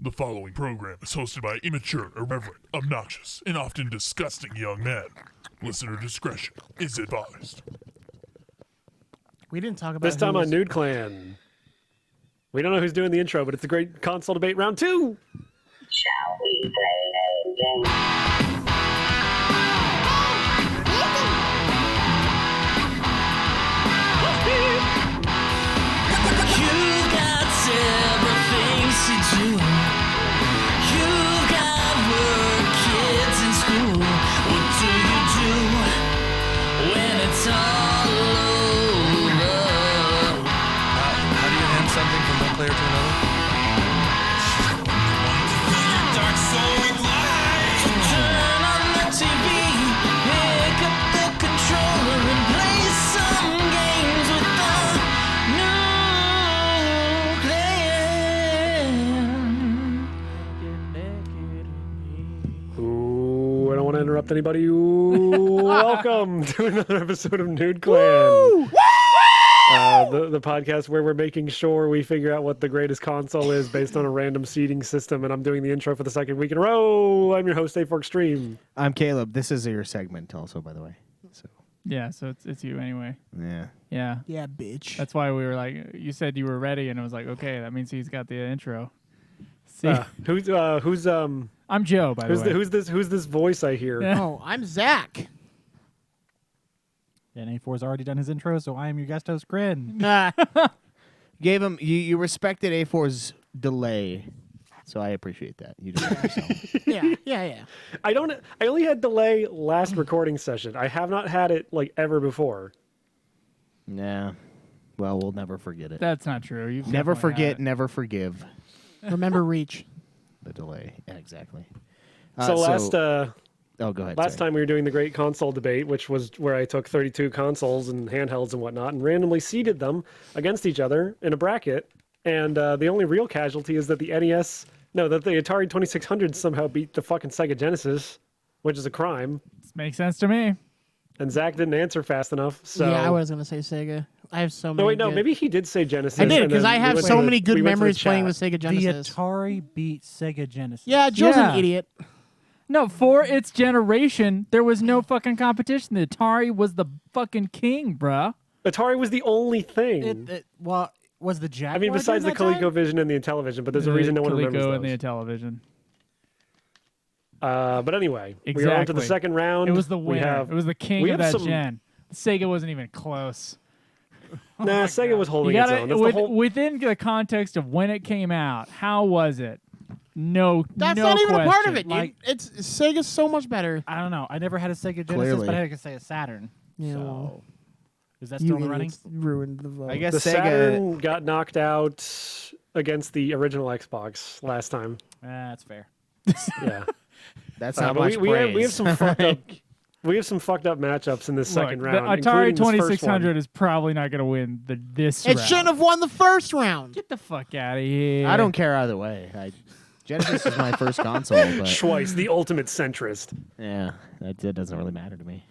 The following program is hosted by immature, irreverent, obnoxious, and often disgusting young men. Listener discretion is advised. We didn't talk about This time on Nude Clan. We don't know who's doing the intro, but it's the great console debate round 2. Shall we play a game? You've got several things to do. You've got work, kids in school. What do you do when it's all over? How do you hand something from one player to another? Dark soul with light. So turn on the TV, pick up the controller and play some games with the Ooh, I don't want to interrupt anybody. Ooh, welcome to another episode of Nude Clan. The podcast where we're making sure we figure out what the greatest console is based on a random seeding system, and I'm doing the intro for the second week in a row. I'm your host, A4 Extreme. I'm Caleb. This is your segment also, by the way. So Yeah, so it's you anyway. yeah. Yeah. Yeah, bitch. That's why we were like, you said you were ready, and I was like, okay, that means he's got the intro. See, Who's I'm Joe, by the way. who's this voice I hear? Yeah. Oh, I'm Zach. And A4's already done his intro, so I am your guest host, Grin. Gave him you respected A4's delay, so I appreciate that. You did it yourself. Yeah. I only had delay last recording session. I have not had it like ever before. Nah. Well, we'll never forget it. That's not true. You've Never definitely had forget, never forgive Remember Reach. the delay. Yeah, exactly. So go ahead. last sorry. time we were doing the great console debate, which was where I took 32 consoles and handhelds and whatnot and randomly seeded them against each other in a bracket. And the only real casualty is that the Atari 2600 somehow beat the fucking Sega Genesis, which is a crime. This makes sense to me. And Zach didn't answer fast enough. So Yeah, I was gonna say Sega. I have so many. No, wait, no, good- maybe he did say Genesis. I did and because then I we have went so to the- many good we went to the memories playing chat. with Sega The Genesis. Atari beat Sega Genesis. Yeah, Joe's Yeah. an idiot. No, for its generation, there was no fucking competition. The Atari was the fucking king, bruh. Atari was the only thing. Well, was the Jaguar? I mean, besides the during that time? ColecoVision and the Intellivision, but there's a reason no one remembers Coleco those. and the Intellivision. But anyway, we are on to the Exactly. second round. It was the We winner. have, It was the king we of have that some- gen. Sega wasn't even close. Sega was You holding its gotta own. That's the whole. within the context of when it came out. How was it? No, That's no not even a part of question. it, dude. Like- It's Sega's so much better. I don't know. I never had a Sega Genesis, Clearly. but I could say a Saturn. Yeah, so well, is that you still in the running? idiots ruined the vote. I guess The Sega. Saturn got knocked out against the original Xbox last time. That's fair. Yeah, That's not but much we have praise. some fucked up. We have some fucked up matchups in this second Look, round. the Atari including this first 2600 one. is probably not going to win this It round. shouldn't have won the first round. Get the fuck out of here. I don't care either way. Genesis is my first console, but Schweiss, the ultimate centrist. yeah, that doesn't really matter to me.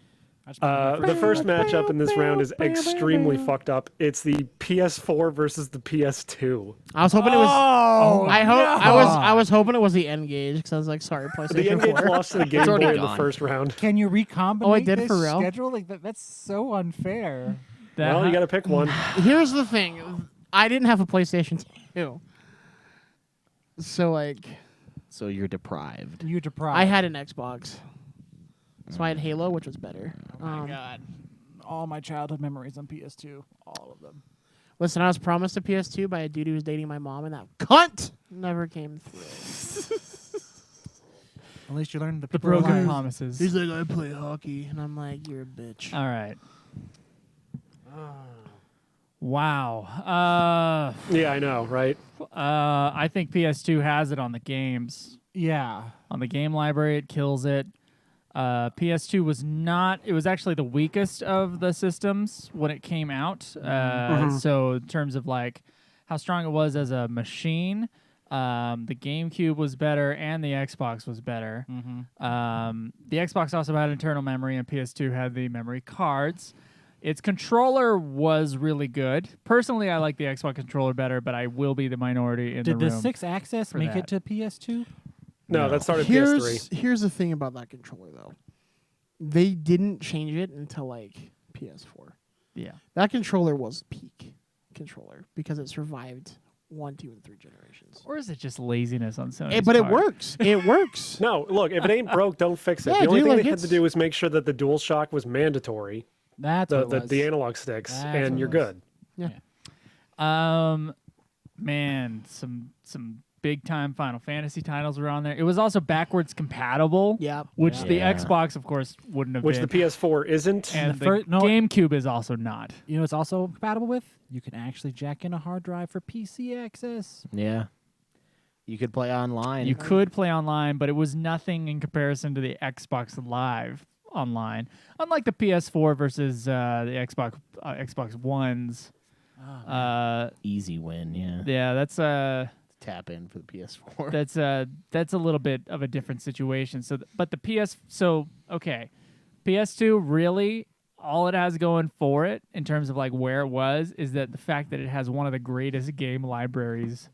The first matchup in this round is extremely fucked up. It's the PS4 versus the PS2. I was hoping it was. Oh, I was hoping it was the N-Gage because I was like, sorry, The PlayStation N-Gage 4. lost to the Game Boy already in the gone. first round. Can you recombine Oh, it did this for real? schedule? Like that's so unfair. Well, you got to pick one. Here's the thing: I didn't have a PlayStation 2, so like So you're deprived. You're deprived. I had an Xbox, so I had Halo, which was better. Oh my god. All my childhood memories on PS2. All of them. Listen, I was promised a PS2 by a dude who was dating my mom, and that cunt never came through. At least you learned the The people are broken alive. promises. He's like, I play hockey, and I'm like, you're a bitch. All right. Wow. Yeah, I know, right? I think PS2 has it on the games. Yeah. On the game library, it kills it. PS2 was not. It was actually the weakest of the systems when it came out. So in terms of like how strong it was as a machine, the GameCube was better and the Xbox was better. The Xbox also had internal memory, and PS2 had the memory cards. Its controller was really good. Personally, I like the Xbox controller better, but I will be the minority in Did the the room. 6-axis for make that. it to PS2? No, that started PS3. Here's the thing about that controller though. They didn't change it until like PS4. Yeah. That controller was peak controller because it survived 1, 2, and 3 generations. Or is it just laziness on Sony's But it part? works. It works. No, look, if it ain't broke, don't fix it. Yeah, the only dude, thing like, they had to it's- do was make sure that the DualShock was mandatory, That's what it was. the analog sticks, That's and what you're it was. good. Man, some big time Final Fantasy titles were on there. It was also backwards compatible. Yep. Which the Yeah. Xbox, of course, wouldn't have Which been. the PS4 isn't. and the the fir- no- GameCube is also not. You know, it's also compatible with. You can actually jack in a hard drive for PC access. Yeah. You could play online. You could play online, but it was nothing in comparison to the Xbox Live online. Unlike the PS4 versus the Xbox Ones. Easy win, yeah. Yeah, that's Tap in for the PS4. that's a little bit of a different situation. So, but the PS2 really all it has going for it in terms of like where it was is that the fact that it has one of the greatest game libraries.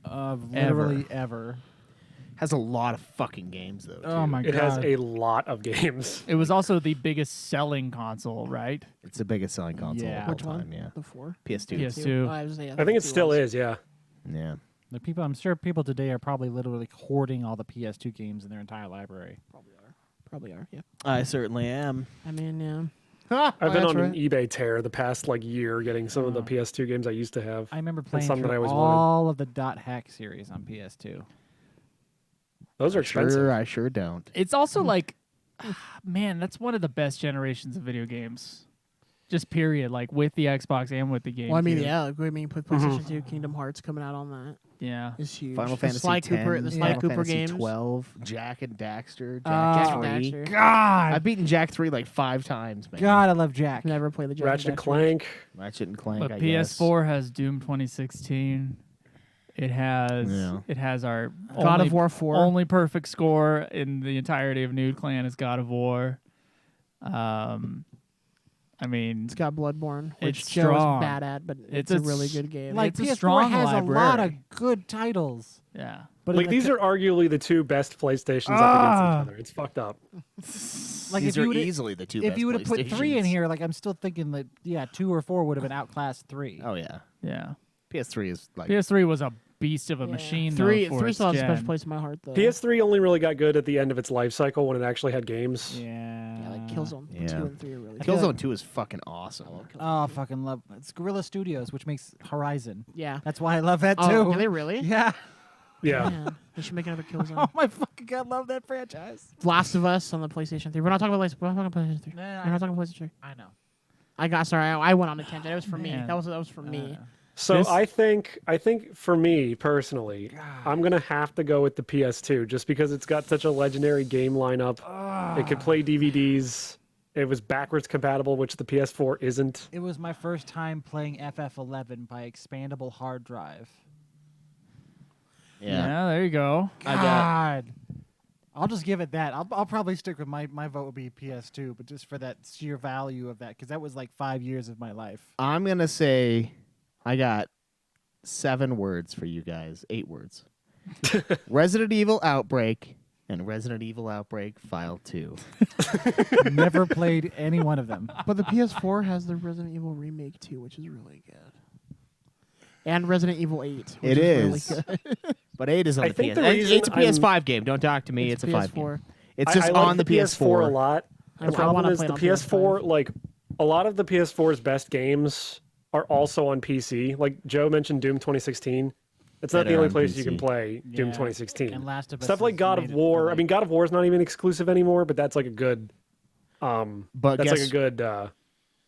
Of literally ever. Has a lot of fucking games though. Oh too. my It god. has a lot of games. It was also the biggest selling console, right? It's the biggest selling console Yeah. of all Which one? time, yeah. The 4? PS2. PS2. Oh, I was saying, I think it still is, yeah. Yeah. I'm sure people today are probably literally hoarding all the PS2 games in their entire library. Probably are, yeah. I certainly am. I mean, yeah. I've been that's on an right. eBay tear the past like year getting some of the PS2 games I used to have. I remember playing some that through I always wanted. all of the Dot Hack series on PS2. Those are expensive. Sure, I sure don't. It's also like, man, that's one of the best generations of video games. Just period, like with the Xbox and with the game. Well, I mean, yeah. Like, I mean, put PlayStation Mm-hmm. 2, Kingdom Hearts coming out on that Yeah. is huge. Final the Fantasy Sly X, Cooper, the Sly Final Cooper Fantasy games. 12, Jack and Daxter, Jack and Jack 3. Daxter. God! I've beaten Jack 3 like 5 times, man. God, I love Jack. Never played the Jack Ratchet and and Daxter. Clank. Ratchet and Clank, But I guess. PS4 has Doom 2016. It has Yeah. it has our God only, of War 4. only perfect score in the entirety of Nude Clan is God of War. I mean, It's got Bloodborne, which It's Joe strong. is bad at, but It's it's a a really s- good game. Like It's a PS4 strong has a lot of library. good titles. yeah. But Like in these the are arguably the two best PlayStations up Ah. against each other. It's fucked up. like These if you are would easily the two if best you would have put 3 in PlayStations. here, like I'm still thinking that 2 or 4 would have been outclassed 3. Oh, yeah. Yeah. PS3 is like... PS3 was a beast of a Yeah. machine. Three though, for its still has a special gen. place in my heart, though. PS3 only really got good at the end of its life cycle when it actually had games. Yeah. Yeah, like Killzone Yeah. 2 and 3 are really feel good. Killzone 2 is fucking awesome. Oh, fucking love it's Guerrilla Studios, which makes Horizon. Yeah. That's why I love that too. Oh, do they really? Yeah. Yeah. Man, they should make another Oh Killzone. my fucking god, love that franchise. Last of Us on the PlayStation 3. We're not talking about PlayStation 3. Nah, We're not talking about PlayStation 3. I know. I went on a tangent. It was for me. Man. That was for me. So This- I think for me personally, I'm gonna have to go with the PS2 just because it's got such a legendary game lineup. It could play DVDs. It was backwards compatible, which the PS4 isn't. It was my first time playing FF11 by expandable hard drive. Yeah, there you go. God. I'll just give it that. I'll probably stick with my vote would be PS2, but just for that sheer value of that, because that was like 5 years of my life. I'm going to say I got 7 words for you guys. 8 words. Resident Evil Outbreak and Resident Evil Outbreak File 2. Never played any one of them. But the PS4 has the Resident Evil Remake 2, which is really good. And Resident Evil 8. Which It is. is. Really good. But 8 is on I the think PS4. the reason It's a PS5 game. Don't talk to me. It's a 5 game. PS4. It's just I like on the PS4 a PS4. lot. I The wanna problem is play the it on PS4, PS5. like a lot of the PS4's best games are also on PC. Like Joe mentioned Doom 2016. It's not That the are only on place you can PC. play Doom Yeah. 2016. And Last of Us Stuff like has God made of it War. for, I mean, like- God of War is not even exclusive anymore, but that's like a good. But That's guess, like a good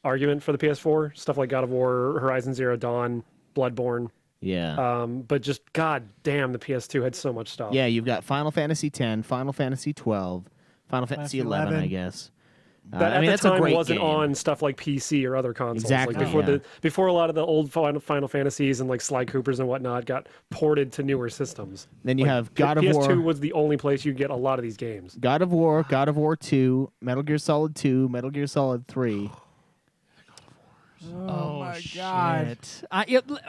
argument for the PS4. Stuff like God of War, Horizon Zero Dawn, Bloodborne. yeah. But just god damn, the PS2 had so much stuff. Yeah, you've got Final Fantasy X, Final Fantasy 12, Final Fantasy 11, I guess. That I mean, at that's the a time great wasn't game. on stuff like PC or other consoles. Exactly, Like before yeah. before a lot of the old Final Fantasies and like Sly Coopers and whatnot got ported to newer systems. Then you Like, have God of PS2 War. was the only place you get a lot of these games. God of War 2, Metal Gear Solid 2, Metal Gear Solid 3. Oh my God. shit.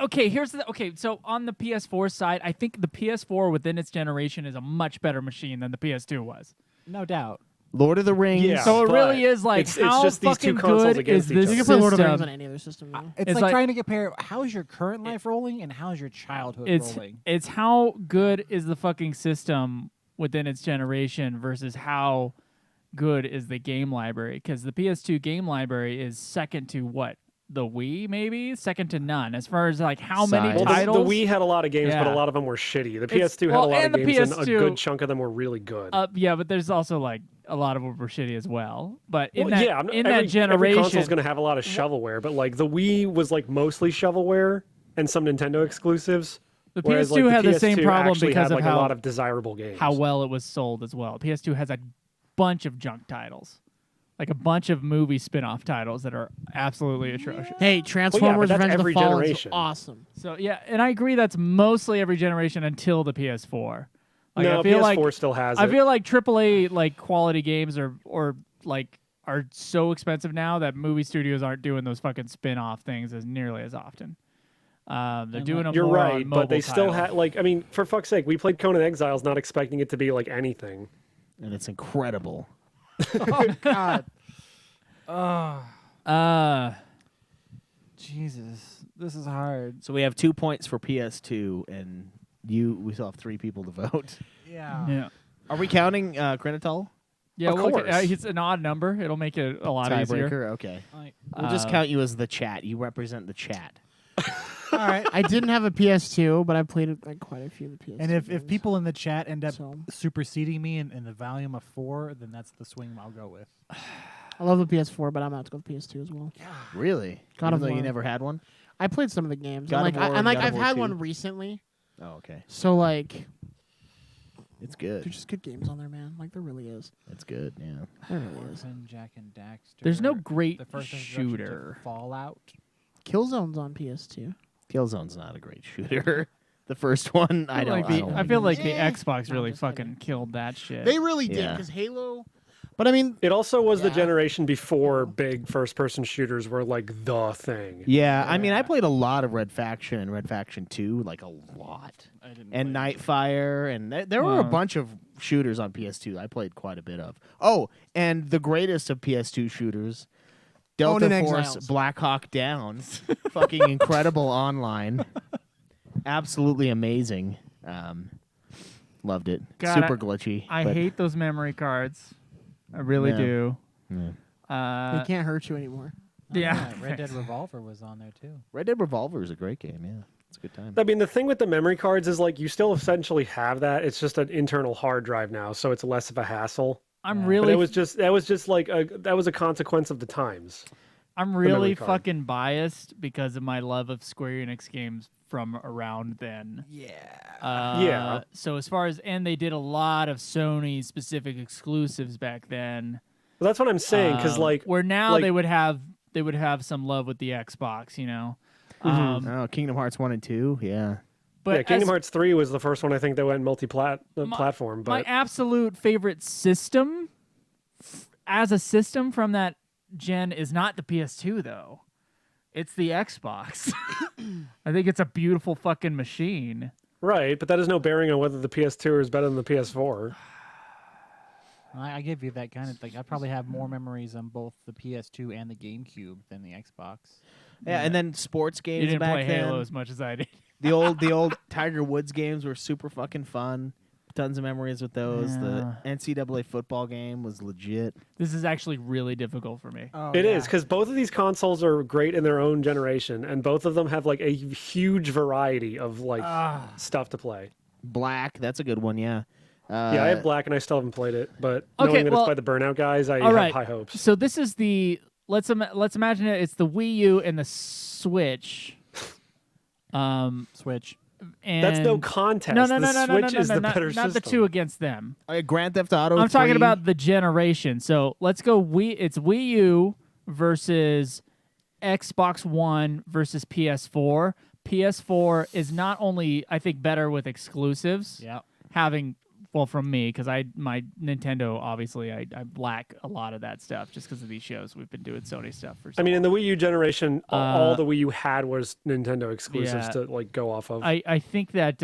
Okay, so on the PS4 side, I think the PS4 within its generation is a much better machine than the PS2 was. No doubt. Lord of the Rings. Yeah. So it but really is like, it's how just these two fucking consoles good against is each this other. You can play Lord of the Rings system? on any other system. Though. It's It's like like- trying to compare how's your current life rolling and how's your childhood rolling. It's how good is the fucking system within its generation versus how good is the game library, because the PS2 game library is second to what, the Wii, maybe second to none as far as like how many Size. Well, titles. the Wii had a lot of games, but a Yeah. lot of them were shitty. The It's- PS2 had well, a lot and of the games, and a PS2 good chunk of them were really good. Yeah, but there's also like a lot of them were shitty as well. But in Well, that yeah, in every that generation, console's going to have a lot of shovelware, but like the Wii was like mostly shovelware and some Nintendo exclusives. the whereas, PS2 like, had the same PS2 problem actually because had of like how a lot of desirable games. how well it was sold as well. PS2 has a bunch of junk titles, like a bunch of movie spin-off titles that are absolutely atrocious. Hey, Transformers: that's Revenge of the every Fallen generation. is awesome. So yeah, and I agree that's mostly every generation until the PS4. Like, No, I feel PS4 like still has I it. feel like AAA like quality games are like are so expensive now that movie studios aren't doing those fucking spin-off things as nearly as often. They're doing them You're more right, on but they mobile still titles. had like I mean, for fuck's sake, we played Conan Exiles not expecting it to be like anything. And it's incredible. God. Oh, Jesus. This is hard. So we have 2 points for PS2, and we still have 3 people to vote. Yeah. Yeah. Are we counting Crenitol? Yeah, Of well, look, course. it's an odd number. It'll make it a lot easier. Tiebreaker? Okay. Like, We'll just count you as the chat. You represent the chat. all right. I didn't have a PS2, but I played it like quite a few of the PS2. And if games. people in the chat end up So- superseding me in the volume of 4, then that's the swing I'll go with. I love the PS4, but I'm going to go with PS2 as well. Really? God Even of though you War. never had one? I played some of the games. God and of like, War and like and God of I've War had 2. one recently, Oh, okay. so like It's good. there's just good games on there, man. Like there really is. It's good, yeah. There really is. Orphan, Jack and Daxter. There's no great the first introduction to shooter. Fallout. Killzone's on PS2. Killzone's not a great shooter. The first one, I don't I feel like the Eh, Xbox no, really just fucking kidding. killed that shit. They really did Yeah. because Halo. But I mean, It also was the Yeah. generation before big first-person shooters were like the thing. Yeah, I mean, I played a lot of Red Faction and Red Faction 2, like a lot. I didn't And play Nightfire, and there were a bunch of shooters on PS2 I played quite a bit of. Oh, and the greatest of PS2 shooters, Delta Conan Force Exiles. Black Hawk Down. Fucking incredible online. Absolutely amazing. Loved it. God, Super glitchy. I but- hate those memory cards. I really Yeah. do. Yeah. they can't hurt you anymore. Yeah. Red Dead Revolver was on there too. Red Dead Revolver is a great game, yeah. It's a good time. I mean, the thing with the memory cards is like you still essentially have that. It's just an internal hard drive now, so it's less of a hassle. I'm Yeah. But really that was just like that was a consequence of the times. I'm memory really card. fucking biased because of my love of Square Enix games from around then. Yeah. Yeah. So as far as they did a lot of Sony specific exclusives back then. Well, that's what I'm saying because like where now like- they would have some love with the Xbox, you know. Mm-hmm. Oh, Kingdom Hearts 1 and 2, yeah. But yeah, Kingdom as Hearts 3 was the first one I think that went platform. my But absolute favorite system as a system from that gen is not the PS2 though. It's the Xbox. I think it's a beautiful fucking machine. right, but that has no bearing on whether the PS2 is better than the PS4. I give you that kind of thing. I probably have more memories on both the PS2 and the GameCube than the Xbox. Yeah, and then sports You games didn't back play then. Halo as much as I did. The old Tiger Woods games were super fucking fun. Tons of memories with those. The NCAA football game was legit. This is actually really difficult for me. Oh, It is because both of these consoles are great in their own generation, and both of them have like a huge variety of like stuff to play. Black, that's a good one, yeah. Yeah, I have Black and I still haven't played it, but Okay, knowing that well- it's by the Burnout guys, I All have right. high hopes. So this is the let's imagine it's the Wii U and the Switch. Switch. And That's no contest. No, The Switch is the better not the system. two against them. Grand Theft Auto. I'm talking 3. about the generation. So let's go. It's Wii U versus Xbox One versus PS4. PS4 is not only I think better with exclusives, Yeah. having well, from me, because my Nintendo, obviously, I lack a lot of that stuff just because of these shows. We've been doing Sony stuff for so I mean, in long. the Wii U generation, all the Wii U had was Nintendo exclusives yeah. to like go off of. I think that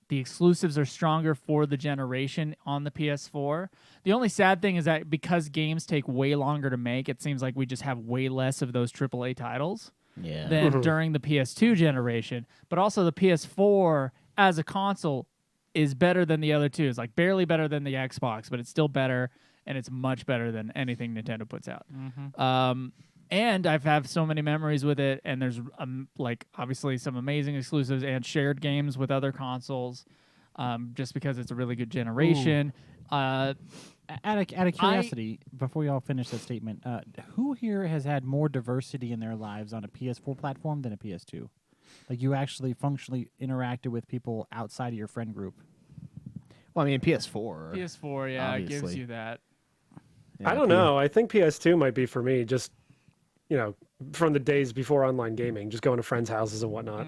the exclusives are stronger for the generation on the PS4. The only sad thing is that because games take way longer to make, it seems like we just have way less of those AAA titles than during the PS2 generation. But also the PS4 as a console is better than the other two. It's like barely better than the Xbox, but it's still better, and it's much better than anything Nintendo puts out. And I've had so many memories with it, and there's like obviously some amazing exclusives and shared games with other consoles, just because it's a really good generation. Out of curiosity, before y'all finish that statement, who here has had more diversity in their lives on a PS4 platform than a PS2? Like you actually functionally interacted with people outside of your friend group. Well, I mean, PS4. PS4, yeah, it gives obviously. you that. I don't know. I think PS2 might be for me. Just from the days before online gaming, just going to friends' houses and whatnot.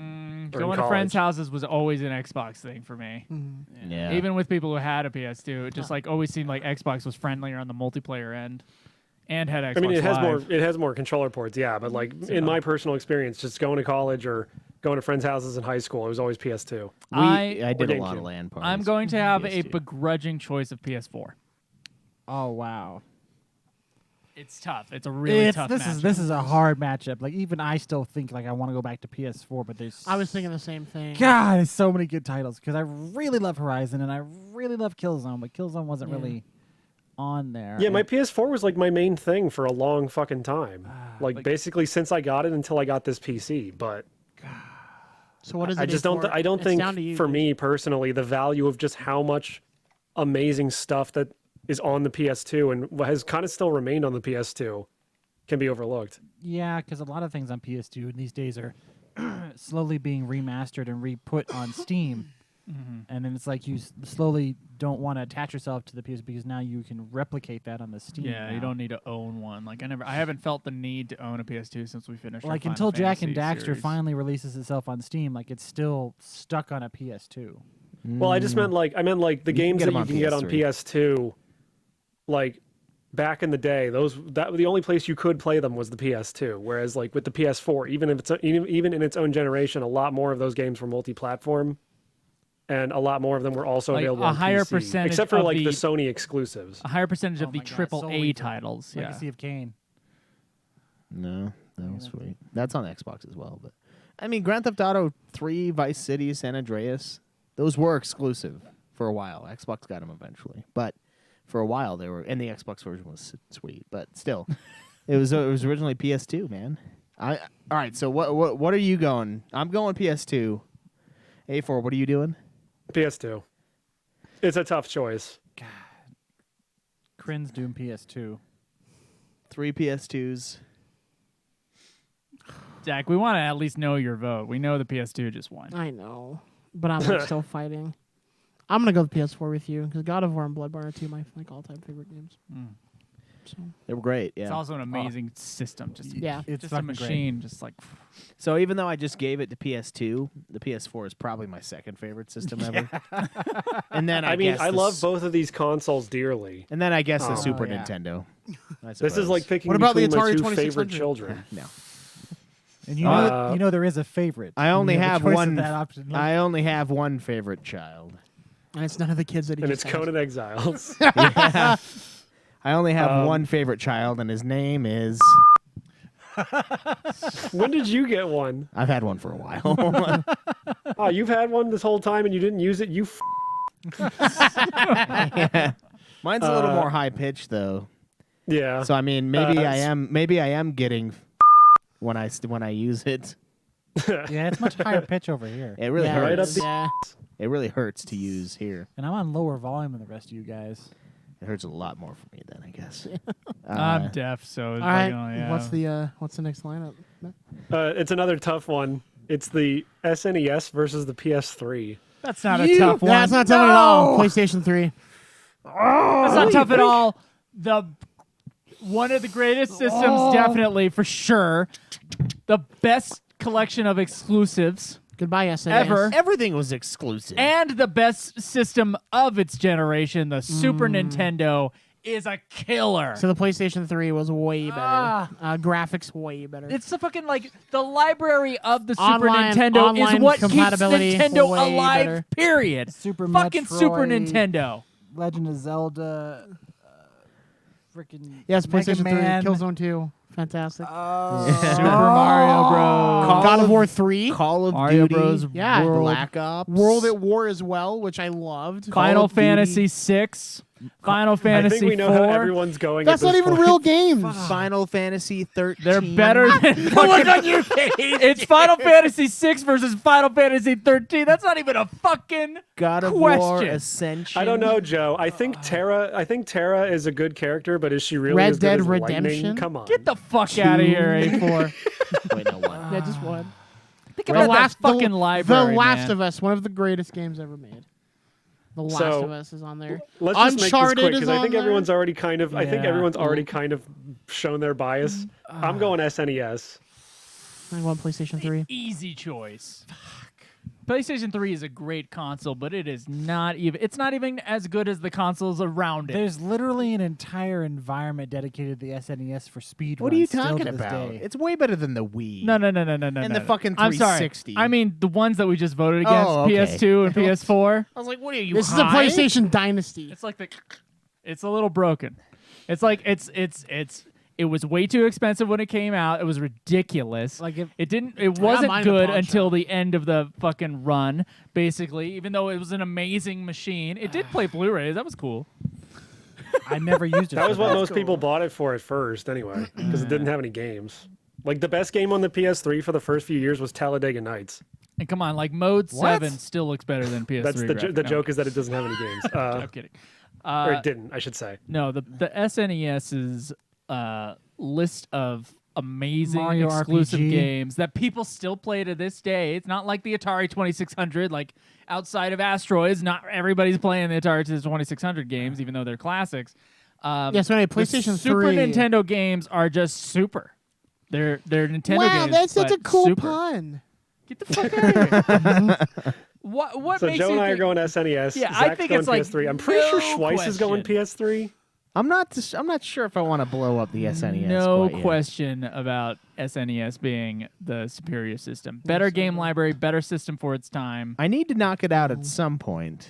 Going to friends' houses was always an Xbox thing for me. Yeah. Even with people who had a PS2, it just like always seemed like Xbox was friendlier on the multiplayer end, and had Xbox I mean, Live. it has more controller ports, yeah. But like in my personal experience, just going to college or going to friends' houses in high school, it was always PS2. I did a GameCube. lot of LAN parties. I'm going to have a PS2. begrudging choice of PS4. Oh wow. It's tough. It's a really tough this matchup. this is a hard matchup. Like even I still think like I want to go back to PS4, but there's I was thinking the same thing. God, there's so many good titles because I really love Horizon and I really love Killzone, but Killzone wasn't really on there. Yeah, my And- PS4 was like my main thing for a long fucking time. Like basically since I got it until I got this PC. But So what is it? I just don't. I don't It's down to think you, for dude. me personally, the value of just how much amazing stuff that is on the PS2 and what has kind of still remained on the PS2 can be overlooked. Yeah, because a lot of things on PS2 these days are slowly being remastered and re-put on Steam. And then it's like you slowly don't want to attach yourself to the PS because now you can replicate that on the Steam. Yeah, you now. don't need to own one. Like I haven't felt the need to own a PS2 since we finished. our Like Final until Jack and Fantasy Daxter series. finally releases itself on Steam, like it's still stuck on a PS2. Well, I just meant like the games get that them you on can get on PS3. PS2, like back in the day, the only place you could play them was the PS2. Whereas like with the PS4, even in its own generation, a lot more of those games were multi-platform, and a lot more of them were also Like, available a on higher PC, percentage except for of like the the- Sony exclusives. a higher percentage Oh of the my God, triple solely A for titles. Yeah. Legacy of Kain. No, that was sweet. That's on Xbox as well. But I mean, Grand Theft Auto 3, Vice City, San Andreas, those were exclusive for a while. Xbox got them eventually, but for a while they were. And the Xbox version was sweet, but still, it was originally PS2, man. All right. So what are you going? I'm going PS2. A4, what are you doing? PS2. It's a tough choice. Crin's Doom PS2. 3 PS2s. Zach, we want to at least know your vote. We know the PS2 just won. I know, but I'm like, still fighting. I'm gonna go with PS4 with you because God of War and Bloodborne are two of my all-time favorite games. So They were great. Yeah. It's also an amazing system. Just yeah, It's just a fucking great. machine. Just like So even though I just gave it to PS2, the PS4 is probably my second favorite system ever. And then I mean, guess I the love s- both of these consoles dearly. And then I guess the Oh, Super yeah. Nintendo. I This is suppose. like picking What about the between my Atari two favorite 2600? children. No. And you know there is a favorite. I only You have a choice of one. That option. I only have one favorite child. and it's none of the kids that he And just it's has. Conan Exiles. Yeah. I only have one favorite child, and his name is. When did you get one? I've had one for a while. Oh, you've had one this whole time and you didn't use it? You Yeah. Mine's a little more high pitched though. Yeah. So I mean, maybe I am getting when I use it. Yeah, it's much higher pitch over here. It really Yeah, Right up hurts. the- yeah. It really hurts to use here. And I'm on lower volume than the rest of you guys. It hurts a lot more for me then, I guess. I'm deaf, so it's All right, yeah. what's the next lineup? It's another tough one. It's the SNES versus the PS3. That's not a tough one. That's not tough at all. PlayStation 3. That's not tough at all. One of the greatest systems, definitely for sure. The best collection of exclusives. Goodbye, SNES. Ever. Everything was exclusive. And the best system of its generation, the Super Nintendo, is a killer. So the PlayStation 3 was way better. Graphics way better. It's the fucking the library of the Online- Super Nintendo is online what keeps compatibility, Nintendo way alive. better. Period. Super fucking Super Metroid, Nintendo. Legend of Zelda, freaking yes, Mega PlayStation 3, Man. Killzone 2. Fantastic. Super Mario Bros. God of War 3. Call of Mario Duty, Bros. Yeah. Black Ops, World at War as well, which I loved. Final of Duty. Fantasy 6. Final I Fantasy think we know 4. how everyone's going. That's at not this even point. real games. Final Fantasy 13. They're better than Look on your face. It's Final Fantasy 6 versus Final Fantasy 13. That's not even a fucking God of War question. Ascension. I don't know, Joe. I think Terra is a good character, but is she really Red as good Dead as Redemption? Lightning? Come on. Get the fuck out of here, A4. Wait, no one. Yeah, just one. Think about that fucking library, The Last man. of Us, one of the greatest games ever made. The Last So, of Us is on there. Let's just make this Uncharted quick is because I on think there. everyone's already kind of. I think Yeah. everyone's already kind of shown their bias. I'm going SNES. I want PlayStation 3. Easy choice. PlayStation 3 is a great console, but it is not even. It's not even as good as the consoles around it. There's literally an entire environment dedicated to the SNES for speed. What are you still talking to this about? day. It's way better than the Wii. No. And no. the fucking I'm sorry. 360. I mean, the ones that we just voted against, Oh, okay. PS2 and PS4. I was like, what are you? This is a high? PlayStation Dynasty. It's like it's a little broken. It's like it was way too expensive when it came out. It was ridiculous. Like if- it wasn't mine at the good pawn until shop. the end of the fucking run, basically, even though it was an amazing machine. It did play Blu-rays. That was cool. I never used it. That was for what most people bought it for at first, anyway, because it didn't have any games. Like the best game on the PS3 for the first few years was Talladega Nights. And come on, like Mode What? 7 still looks better than PS3. That's the graphics. the No, joke is that it doesn't have any games. I'm kidding. Or it didn't, I should say. No, the SNES's list of amazing Mario exclusive RPG. games that people still play to this day. It's not like the Atari 2600. Like outside of Asteroids, not everybody's playing the Atari 2600 games, even though they're classics. Yes, anyway, The PlayStation 3. Super Nintendo games are just super. They're Nintendo Wow, games. that's such a but cool super. pun. Get the fuck out of here. What So makes Joe you and I are think- going SNES. Yeah, I Zach's think going it's like PS3. I'm pretty sure no Schweiss is going question. PS3. I'm not sure if I want to blow up the SNES. No quite yet. question about SNES being the superior system. Better game library, better system for its time. I need to knock it out at some point.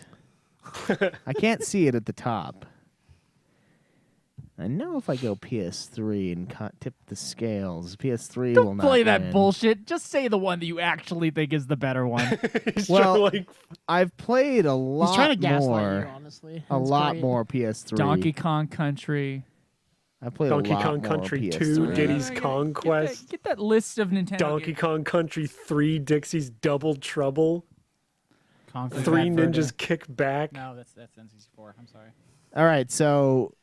I can't see it at the top. I know if I go PS3 and tip the scales, PS3 will Don't not play that win. bullshit. Just say the one that you actually think is the better one. He's Well, trying to, like, I've played a lot He's trying to gaslight more. you, honestly. A It's lot great. more PS3. Donkey Kong Country. I played Donkey a lot Kong more Country PS3. 2, Diddy's Get that- Conquest, Get that list of Nintendo Donkey games. Kong Country 3, Dixie's Double Trouble, Conquer Three Bad Fur Ninjas Day. Kick Back. No, that's N64. I'm sorry. All right, so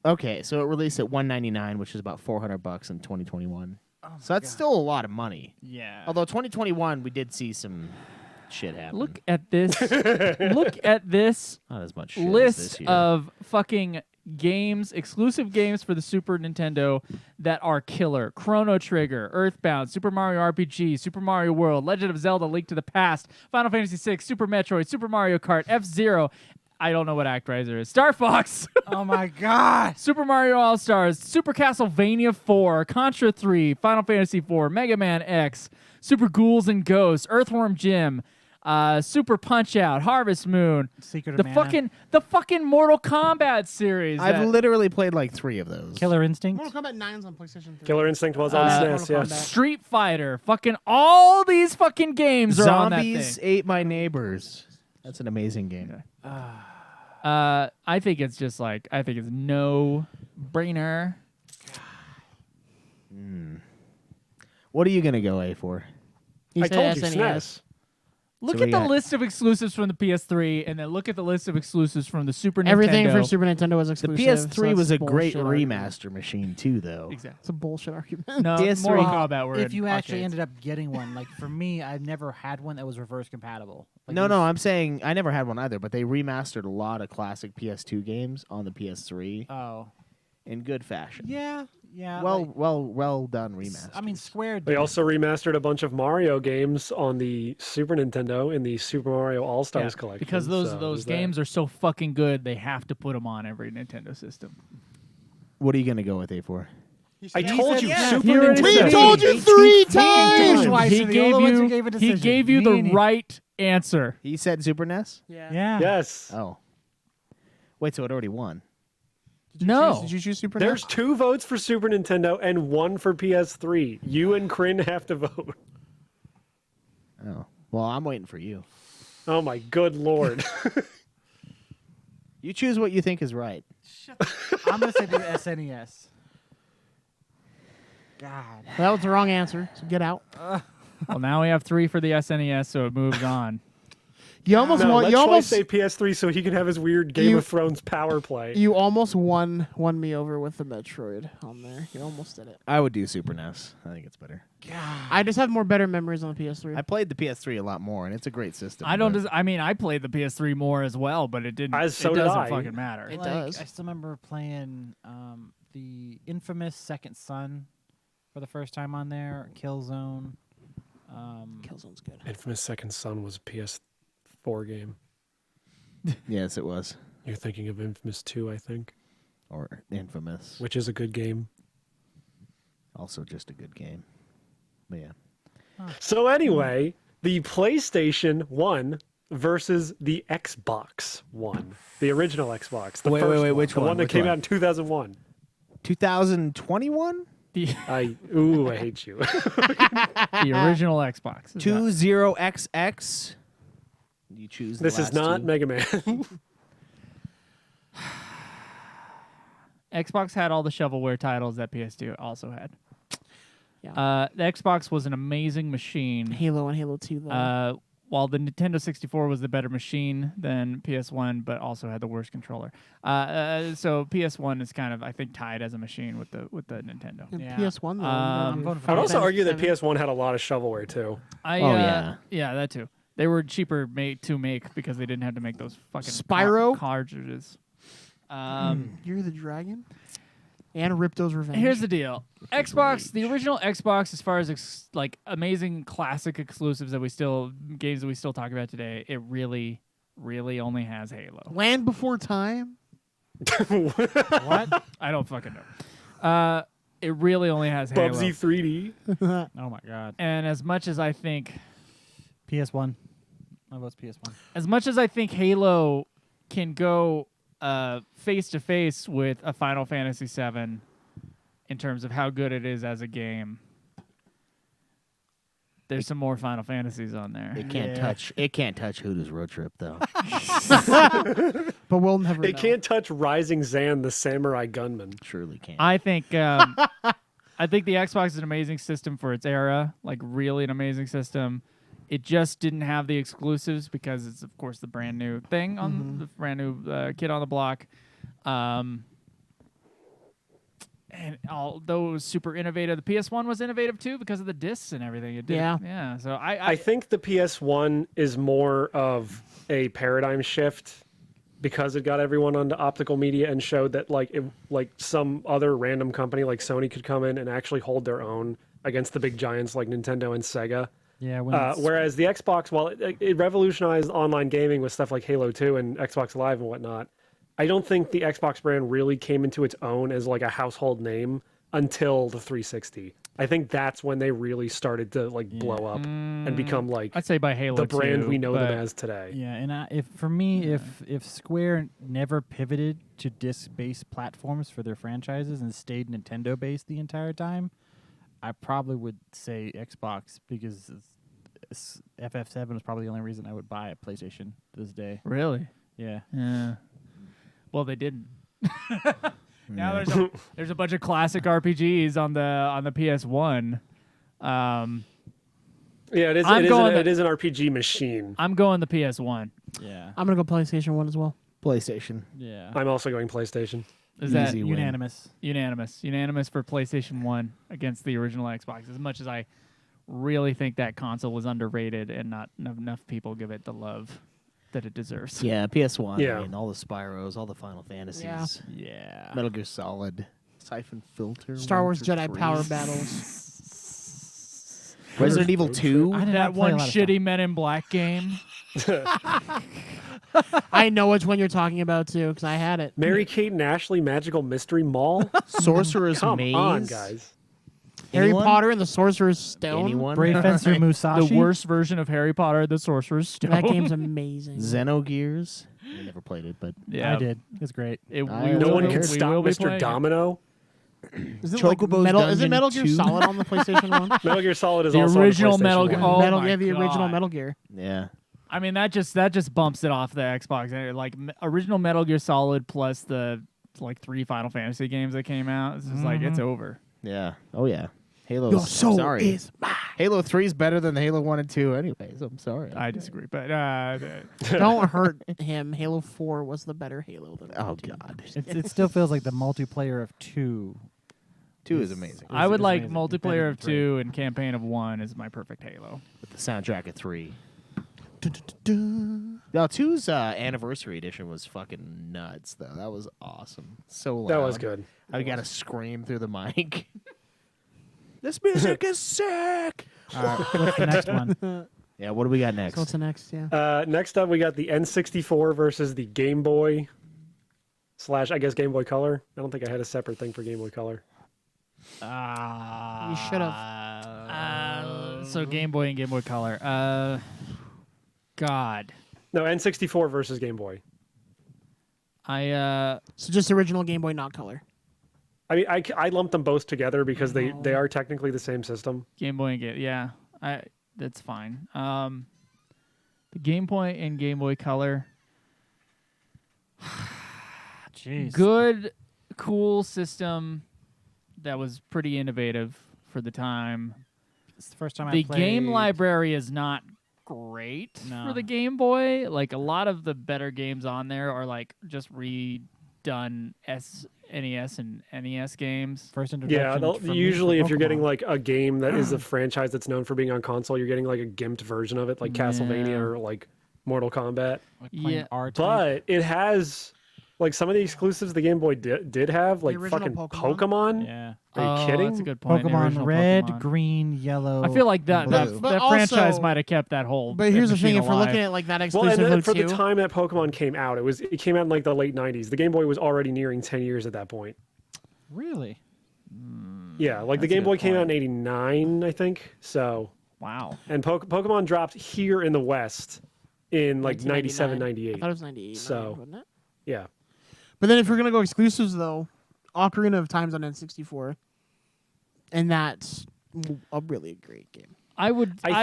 it released at $199, which is about $400 in 2021. So that's still a lot of money. Yeah. Although 2021 we did see some shit happen. Look at this. Look at this Not as much shit as list this year. of fucking games, exclusive games for the Super Nintendo that are killer. Chrono Trigger, Earthbound, Super Mario RPG, Super Mario World, Legend of Zelda: Link to the Past, Final Fantasy VI, Super Metroid, Super Mario Kart, F-Zero. I don't know what Actraiser is. Star Fox. Oh my god! Super Mario All-Stars, Super Castlevania 4, Contra 3, Final Fantasy 4, Mega Man X, Super Ghouls and Ghosts, Earthworm Jim, Super Punch-Out, Harvest Moon, Secret of the Mana. fucking Mortal Kombat series. I've that- literally played like 3 of those. Killer Instinct. Mortal Kombat 9's on PlayStation 3. Killer Instinct was on Mortal SNES, yeah. Kombat. Street Fighter, fucking all these fucking games are on that Zombies thing. Ate My Neighbors. That's an amazing game. I think it's just like it's no brainer. What are you gonna go A for? He I said told you SNES. SNES. Look So at we the got- list of exclusives from the PS3, and then look at the list of exclusives from the Super Everything Nintendo. for Super Nintendo was The exclusive. PS3 so was it's a great bullshit argument. remaster machine too, though. Exactly. It's a bullshit argument. No, PS3 Mortal Kombat. Were If in you actually arcades. ended up getting one, like for me, I've never had one that was reverse compatible. Like No, it no, was- I'm saying I never had one either, but they remastered a lot of classic PS2 games on the PS3 Oh, in good fashion. yeah. Yeah. well done remaster. I mean, Square. They did- also remastered a bunch of Mario games on the Super Nintendo in the Super Mario All Stars Yeah, collection. because those so those there's that. games are so fucking good, they have to put them on every Nintendo system. What are you gonna go with A4? I told you, yeah, Super he already Nintendo. said We told you 3 times. Twice, He and the gave other ones you gave a he decision. gave you the Me and right answer. He said Super NES. Yeah. Yes. Oh, wait, so it already won. No, Did you choose Super There's NES? 2 votes for Super Nintendo and 1 for PS3. You and Kryn have to vote. Oh, well, I'm waiting for you. Oh my good lord. You choose what you think is right. I'm gonna say the SNES. God. That was the wrong answer. So get out. well now we have 3 for the SNES, so it moves on. You almost No, won. let You Schweiss almost. say PS3 so he can have his weird Game You- of Thrones power play. You almost won me over with the Metroid on there. You almost did it. I would do Super NES. I think it's better. I just have more better memories on the PS3. I played the PS3 a lot more, and it's a great system. I don't. but- I mean, I played the PS3 more as well, but it didn't. So it did doesn't I. fucking matter. It Like, does. I still remember playing the infamous Second Son for the first time on there. Killzone. Killzone's good. Infamous Second Son was a PS4 game. Yes, it was. You're thinking of Infamous 2, I think, Or Infamous. which is a good game. Also just a good game. But yeah. So anyway, the PlayStation 1 versus the Xbox One, the original Xbox. The Wait, first wait, one, which the one? one that Which came one? out in 2001. 2021? The, I hate you. the original Xbox. is 20XX. You choose the This is last not two. Mega Man. Xbox had all the shovelware titles that PS2 also had. Yeah. The Xbox was an amazing machine. Halo and Halo 2 though. While the Nintendo 64 was the better machine than PS1, but also had the worst controller. So PS1 is kind of, I think, tied as a machine with the Nintendo. And yeah. PS1 though. I'm voting for I would also Final argue that Fantasy PS1 had a lot of shovelware too. Yeah, that too. They were cheaper to make because they didn't have to make those fucking Spyro? cartridges. You're the Dragon. And Ripto's Revenge. Here's the deal: Xbox, the original Xbox, as far as like amazing classic exclusives games that we still talk about today, it really, really only has Halo. Land Before Time. What? I don't fucking know. It really only has Halo. Bubsy 3D. Oh my god. And as much as I think PS1. My vote's PS1. as much as I think Halo can go face to face with a Final Fantasy VII in terms of how good it is as a game, there's some more Final Fantasies on there. It can't touch. It can't touch Hooters Road Trip though. But we'll never It know. can't touch Rising Zan, the samurai gunman. Surely can't. I think I think the Xbox is an amazing system for its era, like really an amazing system. It just didn't have the exclusives because it's, of course, the brand new thing on the brand new kid on the block. And although it was super innovative, the PS1 was innovative too because of the discs and everything. It did. Yeah. Yeah. So I think the PS1 is more of a paradigm shift because it got everyone onto optical media and showed that like some other random company like Sony could come in and actually hold their own against the big giants like Nintendo and Sega. Yeah. Whereas the Xbox, while it revolutionized online gaming with stuff like Halo 2 and Xbox Live and whatnot, I don't think the Xbox brand really came into its own as like a household name until the 360. I think that's when they really started to like blow up and become like I'd say by Halo the brand 2, we know but them as today. Yeah, and if Square never pivoted to disc-based platforms for their franchises and stayed Nintendo-based the entire time, I probably would say Xbox because FF7 was probably the only reason I would buy a PlayStation to this day. Really? Yeah. Yeah. Well, they didn't. Now there's a bunch of classic RPGs on the PS1. Yeah, it is. It is an RPG machine. I'm going the PS1. Yeah. I'm gonna go PlayStation 1 as well. PlayStation. Yeah. I'm also going PlayStation. Is that Easy win. unanimous for PlayStation 1 against the original Xbox? As much as I really think that console was underrated and not enough people give it the love that it deserves. Yeah, PS1. Yeah. I mean, all the Spyros, all the Final Fantasies. Yeah. Yeah. Metal Gear Solid. Siphon Filter. Star 1 Wars through Jedi 3. Power Battles. Resident Evil 2. I did That not play a one lot of shitty Men in Black game. I know which one you're talking about too, because I had it. Mary Kate and Ashley Magical Mystery Mall. Sorcerer's Come Maze. on, guys. Harry Anyone? Potter and the Sorcerer's Stone. Anyone? Brave Fencer Musashi. The worst version of Harry Potter and the Sorcerer's Stone. That game's amazing. Xenogears. I never played it, but Yeah, I did. It's great. No one can stop Mr. Domino. Is it Chocobo's Metal? Is it Dungeon Metal Gear 2? Solid on the PlayStation 1? Metal Gear Solid is The also original on the PlayStation Metal 1. Gear. Oh Metal, my yeah, the original God. Metal Gear. yeah. I mean, that just bumps it off the Xbox. Like original Metal Gear Solid plus the 3 Final Fantasy games that came out. It's just like it's over. Yeah. Oh, yeah. Halo. Your soul sorry. is mine. Halo 3 is better than Halo 1 and 2 anyways. I'm sorry. I disagree, but Don't hurt him. Halo 4 was the better Halo than Oh, 2. God. It still feels like the multiplayer of 2. 2 is amazing. I would it's like amazing. multiplayer Better of than 2 and campaign of 1 is my perfect Halo. With the soundtrack of 3. Now, 2's anniversary edition was fucking nuts, though. That was awesome. So loud. That was good. I got to scream through the mic. This music is sick. All right, what's the next one? Yeah, what do we got next? So what's the next? Yeah. Next up, we got the N64 versus the Game Boy / I guess Game Boy Color. I don't think I had a separate thing for Game Boy Color. You should have. So Game Boy and Game Boy Color. God, No, N64 versus Game Boy. So just original Game Boy, not color. I mean, I lumped them both together because they are technically the same system. Game Boy and that's fine. The Game Boy and Game Boy Color. Jeez. Good, cool system that was pretty innovative for the time. It's the first time The I played. game library is not great No. for the Game Boy. Like a lot of the better games on there are like just redone SNES and NES games. First introduction. Yeah, for me usually for if you're getting Pokemon. like a game that is a franchise that's known for being on console, you're getting like a gimped version of it, like Castlevania or like Mortal Kombat. Like playing Yeah. R-Type. But it has like some of the exclusives the Game Boy did have, like original fucking Pokemon? Pokemon. Yeah. Are you kidding? That's a good point. The Pokemon original Red, Pokemon. Green, Yellow. I feel like that Blue. But that franchise also- might have kept that whole. But here's the machine thing: if we're alive. looking at like that Well, and exclusive then of for the 2, time that Pokemon came out, it came out in like the late 90s. The Game Boy was already nearing 10 years at that point. Really? Yeah, like the That's a Game good Boy came out in point. '89, I think. So, Wow. and Pokemon dropped here in the West in like 97, 1999. 98. I thought it was 98. So- wasn't it? Yeah. But then if we're gonna go exclusives though, Ocarina of Time's on N64, and that's a really great game. I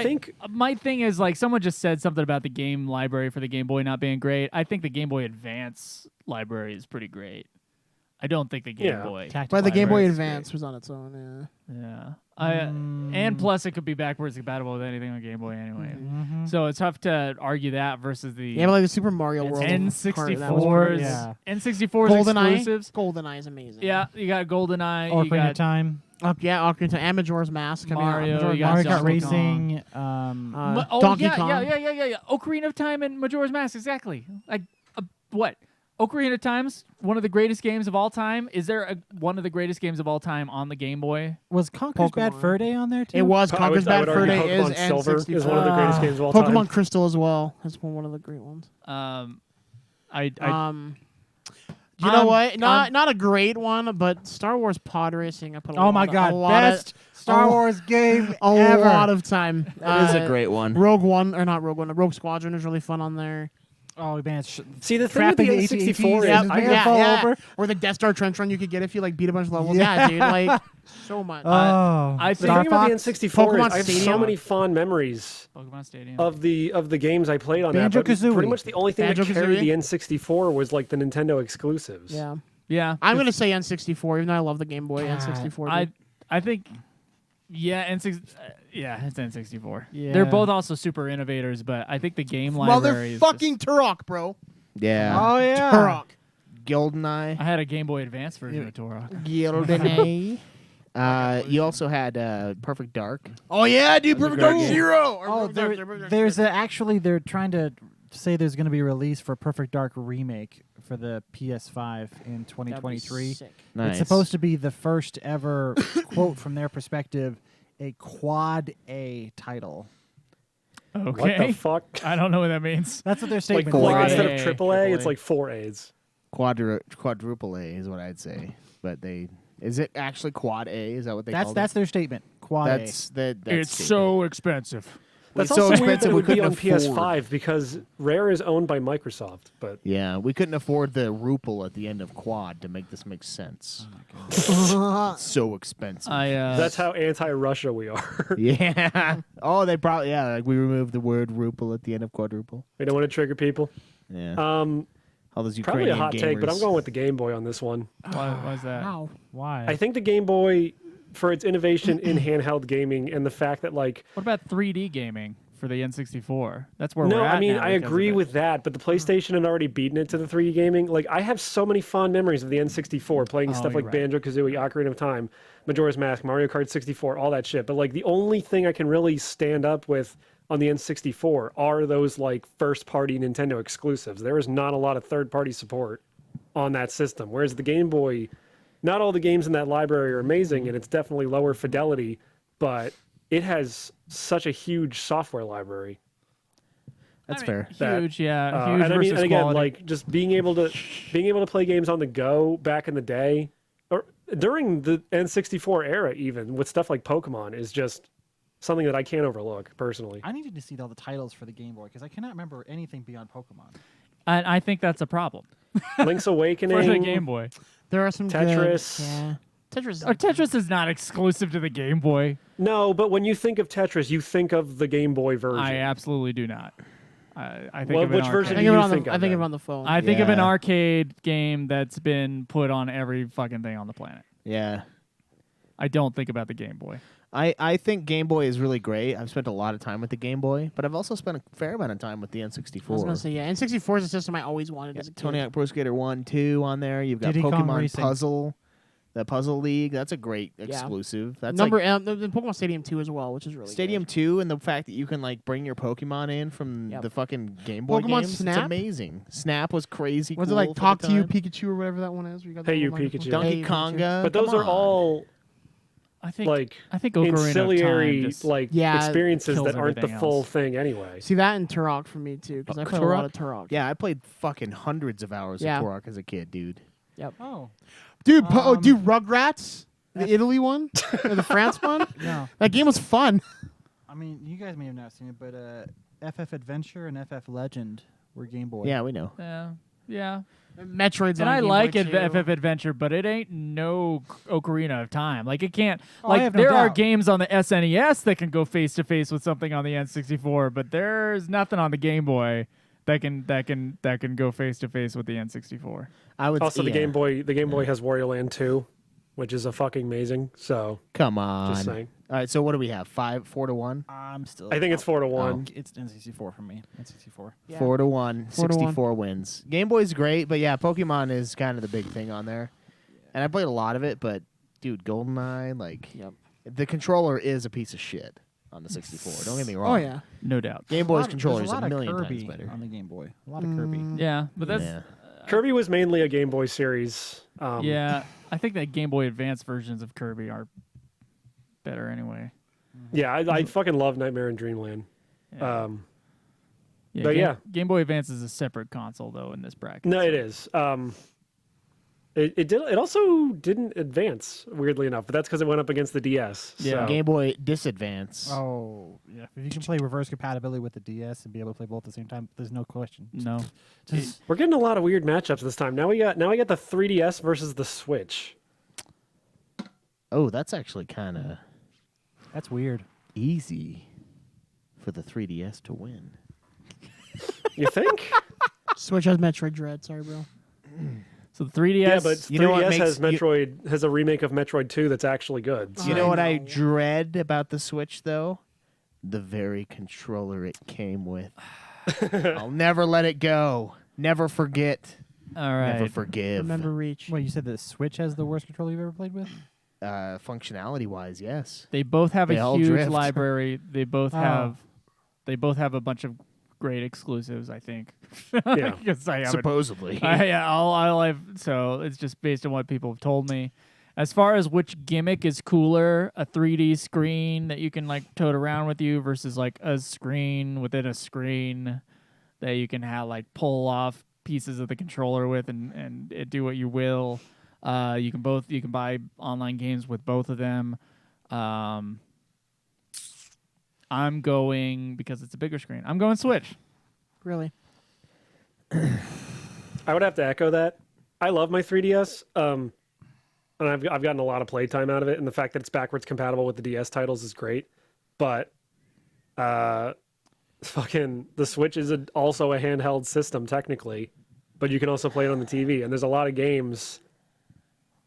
think- my thing is like someone just said something about the game library for the Game Boy not being great. I think the Game Boy Advance library is pretty great. I don't think the Game Yeah. Boy. Tactical But the Game Boy library is Advance was on its own. Yeah. And plus, it could be backwards compatible with anything on Game Boy anyway. Mm-hmm. So it's tough to argue that versus the Yeah, but like the Super Mario World N64's that was pretty- Yeah. N64's GoldenEye. exclusives. GoldenEye is amazing. Yeah, you got GoldenEye. You Ocarina of got Time. Ocarina of Time, and Majora's Mask coming Mario, out. Majora's you got Mask. Mario Kart Donkey Racing. Donkey yeah, Kong. yeah. Ocarina of Time and Majora's Mask, exactly. Like, what? Ocarina of Time's one of the greatest games of all time. Is there one of the greatest games of all time on the Game Boy? Was Conker's Bad Pokemon. Fur Day on there too? It was I Conker's would Bad Fur argue Day is Pokemon Silver N64. is one of the greatest games of all Pokemon time. Crystal as well is one of the great ones. You know what? Not a great one, but Star Wars Pod Racing. I put Oh my God! Best Star Wars game a ever. lot of time. That is a great one. Rogue One or not Rogue One? Rogue Squadron is really fun on there. Oh man! See, the thing with the Crapping the N64 AT-ATs is and yeah, fall over. Or the Death Star trench run you could get if you like beat a bunch of levels. Yeah. Yeah, dude, like so much. Oh, I the think thing about the Fox? N64 Pokemon is I have so Stadium? many fond memories Pokemon Stadium. of the games I played on that. But Banjo-Kazooie. pretty much the only thing that carried Banjo-Kazooie? the N64 was like the Nintendo exclusives. yeah, yeah. I'm gonna say N64, even though I love the Game Boy. God, N64. I think, yeah, it's N64. Yeah. They're both also super innovators, but I think the game library is just- Motherfucking Turok, bro. Yeah. Oh yeah. Turok. GoldenEye. I had a Game Boy Advance version of Turok. GoldenEye. You also had Perfect Dark. Oh yeah, dude, Perfect great Dark game. Zero. Or Oh, Perfect Dark, Perfect Dark there's Zero. actually they're trying to say there's going to be a release for Perfect Dark remake for the PS5 in 2023. Nice. It's supposed to be the first ever quote from their perspective, a quad A title. What Okay. the fuck? I don't know what that means. That's what their Like statement four is. instead A. of triple A, it's like 4 A's. Quadruple A is what I'd say. But is it actually quad A? Is that what they call That's it? their statement. Quad That's A. that's It's so expensive. That's It's so also weird expensive that it we would be on couldn't afford. PS5 because Rare is owned by Microsoft. But Yeah, we couldn't afford the ruple at the end of quad to make this make sense. It's so expensive. that's how anti-Russia we are. Yeah. Oh, they probably like we removed the word ruple at the end of quadruple. We don't want to trigger people. Yeah. All those Probably Ukrainian a hot take, but I'm gamers. going with the Game Boy on this one. Why is that? Wow. Why? I think the Game Boy, for its innovation in handheld gaming and the fact that like What about 3D gaming for the N64? That's where no, we're at I mean now I because agree of it. with that, but the PlayStation had already beaten it to the 3D gaming. Like I have so many fond memories of the N64 playing stuff you're like right. Banjo-Kazooie, Ocarina of Time, Majora's Mask, Mario Kart 64, all that shit. But like the only thing I can really stand up with on the N64 are those like first-party Nintendo exclusives. There is not a lot of third-party support on that system, whereas the Game Boy, not all the games in that library are amazing, and it's definitely lower fidelity, but it has such a huge software library. That's I mean, fair. That- Huge, yeah. and Huge I mean, versus and again, quality. like just being able to play games on the go back in the day, or during the N64 era, even with stuff like Pokemon, is just something that I can't overlook personally. I needed to see all the titles for the Game Boy because I cannot remember anything beyond Pokemon. And I think that's a problem Link's for the Awakening, Game Boy. There are some Tetris. Good, yeah. Tetris. Tetris is not exclusive to the Game Boy. No, but when you think of Tetris, you think of the Game Boy version. I absolutely do not. I think Well, of an which arcade. version I do think of you it on think the. of I think of then? it on the phone. I think of an Yeah. arcade game that's been put on every fucking thing on the planet. Yeah. I don't think about the Game Boy. I think Game Boy is really great. I've spent a lot of time with the Game Boy, but I've also spent a fair amount of time with the N64. I was gonna say yeah. N64 is a system I always wanted as a kid. Tony Hawk Pro Skater 1, 2 on there. You've got Diddy Kong Pokemon Racing. Puzzle, the Puzzle League. That's a great exclusive. That's Number like the Pokemon Stadium 2 as well, which is really Stadium good. 2, and the fact that you can like bring your Pokemon in from Yep. the fucking Game Boy Pokemon games. Snap? It's amazing. Snap was crazy. Was cool it like for the Talk to You time. Pikachu or whatever that one is? Where you got the Hey You, little microphone? Pikachu. Donkey Hey, Konga. but those Come are on. all I think like I think Ocarina of Time ancillary just, like Yeah, experiences kills that aren't the everything full else. thing anyway. See that in Turok for me too, because I played a lot of Turok. Yeah, I played fucking hundreds of hours Yeah. of Turok as a kid, dude. Oh. Dude, dude, Rugrats, the Italy one or the France one. No. That game was fun. I mean, you guys may have not seen it, but FF Adventure and FF Legend were Game Boy. Yeah, we know. yeah. Metroid's And on I Game like Boy it, too. FF Adventure, but it ain't no Ocarina of Time. Like it can't. Oh, I like have no there are doubt. games on the SNES that can go face to face with something on the N64, but there's nothing on the Game Boy that can go face to face with the N64. I would Also, yeah. the Game Boy has Wario Land 2, which is a fucking amazing. So Come on. just saying. All right, so what do we have? 4-1? I'm still. I think it's 4-1. It's N64 for me. N64. Yeah. 4-1. 4 to 1. 64 wins. Game Boy's great, but yeah, Pokemon is kind of the big thing on there. And I played a lot of it, but dude, GoldenEye, like, the controller is a piece of shit on the 64. Don't get me wrong. Oh yeah. No doubt. Game Boy's controller There's is a lot a of million Kirby times better. on the Game Boy. A lot of Kirby. Yeah, but that's Yeah. Kirby was mainly a Game Boy series. yeah. I think that Game Boy Advance versions of Kirby are better anyway. Yeah, I fucking love Nightmare in Dreamland. Yeah. But Game, yeah. Game Boy Advance is a separate console though in this bracket. No, so- it is. It also didn't advance, weirdly enough, but that's because it went up against the DS. Yeah. so- Game Boy Disadvance. Oh, yeah. If you can play reverse compatibility with the DS and be able to play both at the same time, there's no question. No. Just, We're getting a lot of weird matchups this time. Now we got the 3DS versus the Switch. Oh, that's actually kind of that's weird. easy for the 3DS to win. You think? Switch has Metroid Dread. Sorry, bro. So the 3DS. Yeah, but You know what 3DS has makes- Metroid has a remake of Metroid 2 that's actually good. You know what I know. dread about the Switch, though? The very controller it came with. I'll never let it go. Never forget. all right. Never forgive. Remember Reach. Wait, you said the Switch has the worst controller you've ever played with? Functionality-wise, yes. They both have They a all huge drift. library. They both Oh. have a bunch of great exclusives, I think. Yeah. Because I haven't. Supposedly. All I've so it's just based on what people have told me. As far as which gimmick is cooler, a 3D screen that you can like tote around with you versus like a screen within a screen that you can have like pull off pieces of the controller with and do what you will. You can buy online games with both of them. I'm going because it's a bigger screen. I'm going Switch. Really? I would have to echo that. I love my 3DS. And I've gotten a lot of playtime out of it, and the fact that it's backwards compatible with the DS titles is great. But fucking the Switch is also a handheld system technically, but you can also play it on the TV. And there's a lot of games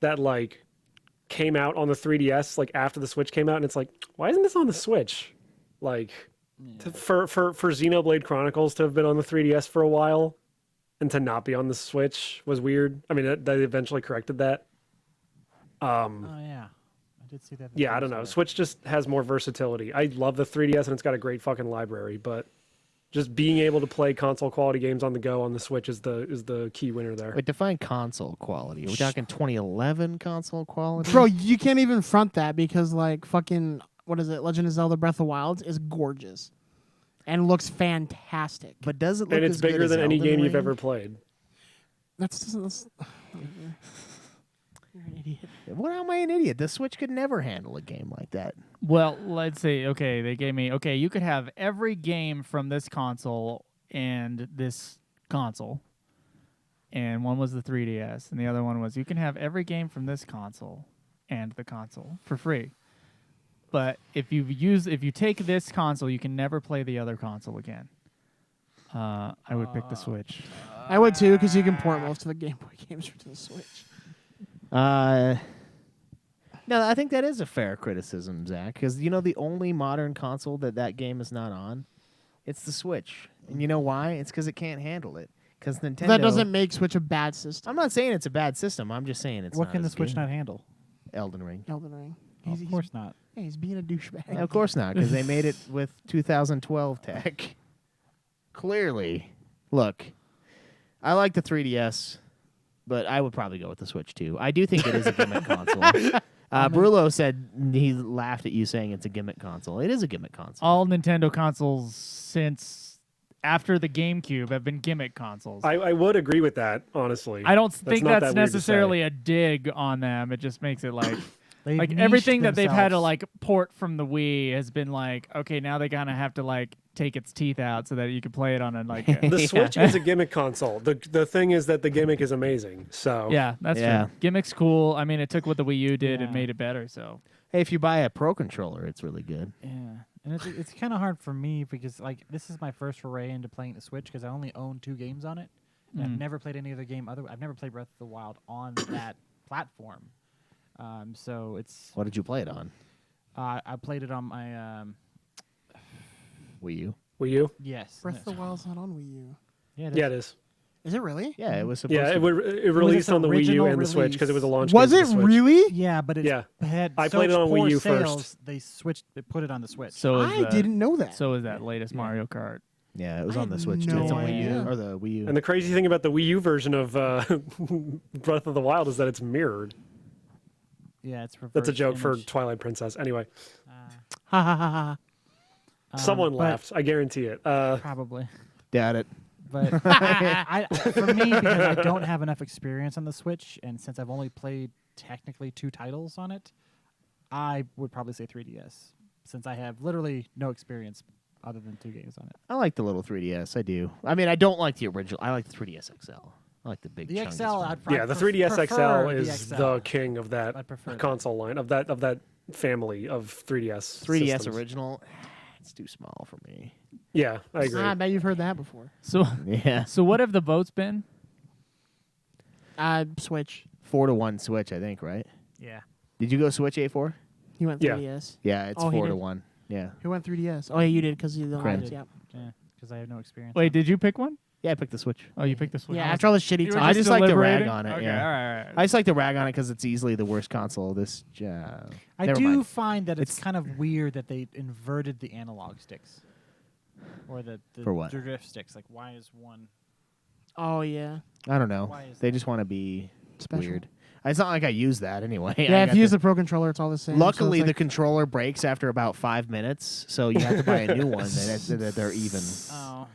that like came out on the 3DS like after the Switch came out, and it's like, why isn't this on the Switch? Like for Xenoblade Chronicles to have been on the 3DS for a while and to not be on the Switch was weird. I mean, they eventually corrected that. Oh yeah, I did see that. Yeah, I don't know. Switch just has more versatility. I love the 3DS and it's got a great fucking library, but just being able to play console quality games on the go on the Switch is the key winner there. Wait, define console quality. Are we talking 2011 console quality? Bro, you can't even front that because like fucking what is it? Legend of Zelda: Breath of the Wild is gorgeous and looks fantastic. But does it look And it's as good bigger as than any Elden game you've Ring? ever played. That's you're an idiot. What am I an idiot? The Switch could never handle a game like that. Well, let's see. Okay, they gave me. Okay, you could have every game from this console and this console, and one was the 3DS, and the other one was you can have every game from this console and the console for free. But if you take this console, you can never play the other console again. I would pick the Switch. I would too because you can port most of the Game Boy games to the Switch. No, I think that is a fair criticism, Zach, because you know the only modern console that game is not on, it's the Switch, and you know why? It's because it can't handle it. Because Nintendo. That doesn't make Switch a bad system. I'm not saying it's a bad system. I'm just saying it's. What not can the as Switch good. not handle? Elden Ring. Elden Ring. Of course not. Yeah, he's being a douchebag. Yeah, of course not, because they made it with 2012 tech. Clearly, look, I like the 3DS, but I would probably go with the Switch too. I do think it is a gimmick console. Brulo said he laughed at you saying it's a gimmick console. It is a gimmick console. All Nintendo consoles since after the GameCube have been gimmick consoles. I would agree with that, honestly. I don't think not that's that weird to necessarily say. a dig on them. It just makes it like They've like niched everything that they've had to themselves. like port from the Wii has been like, okay, now they kind of have to like take its teeth out so that you can play it on a like The Switch is a gimmick console. The thing is that the gimmick is amazing. So yeah, that's Yeah. true. Gimmick's cool. I mean, it took what the Wii U did and Yeah. made it better. So Hey, if you buy a Pro controller, it's really good. Yeah, and it's kind of hard for me because like this is my first foray into playing the Switch because I only own 2 games on it. And I've never played any other game. I've never played Breath of the Wild on that platform. So it's What did you play it on? I played it on my Wii U. Wii U? yes. Breath of the Wild's not on Wii U. Yeah, Yeah, it is. Is it really? Yeah, it was supposed Yeah, to. it released its on the Wii U original and the Switch because it was a launch. Was game it for the Switch. really? Yeah, but it's Yeah. had I such played it on Wii poor U first. sales, They put it on the Switch. so is I the- didn't know that. So is that latest Mario Kart. Yeah, it was I on the had Switch too. no It's on Wii U idea. or the Wii U. And the crazy thing about the Wii U version of Breath of the Wild is that it's mirrored. Yeah, it's reverse That's a joke for image. Twilight Princess. Anyway, Ha ha ha ha. someone but- laughed. I guarantee it. Probably. Doubt it. But for me, because I don't have enough experience on the Switch, and since I've only played technically 2 titles on it, I would probably say 3DS, since I have literally no experience other than 2 games on it. I like the little 3DS. I do. I mean, I don't like the original. I like the 3DS XL. I like the big. The chunky XL, one. I'd Yeah, the 3DS XL prefer is the the XL. king of that I'd prefer that. console line of that family of 3DS. 3DS systems. original. It's too small for me. Yeah, I agree. I bet you've heard that before. So Yeah. so what have the votes been? Switch. 4-1 Switch, I think. Right? Yeah. Did you go Switch A4? He went Yeah. 3DS. Yeah, it's Oh, he 4-1. Yeah. Who went 3DS? Oh, yeah, you did because you don't Correct. have it. Yeah. Yeah, because I have no experience. Wait, did you pick one? Yeah, I picked the Switch. Oh, you picked the Switch. Yeah, after all the shitty You were talk. I just like to rag deliberating? on it, Okay, yeah. all right, all right. I just like to rag on it because it's easily the worst console. This. I Never do mind. find that it's It's- kind of weird that they inverted the analog sticks. Or the For what? drift sticks. Like, why is one? Oh yeah. I don't know. Why is They that? just want to be Special. weird. It's not like I use that anyway. I Yeah, if got you use the- the Pro Controller, it's all the same. so it's Luckily, the like- controller breaks after about 5 minutes, so you have to buy a new one. That they're even. Oh.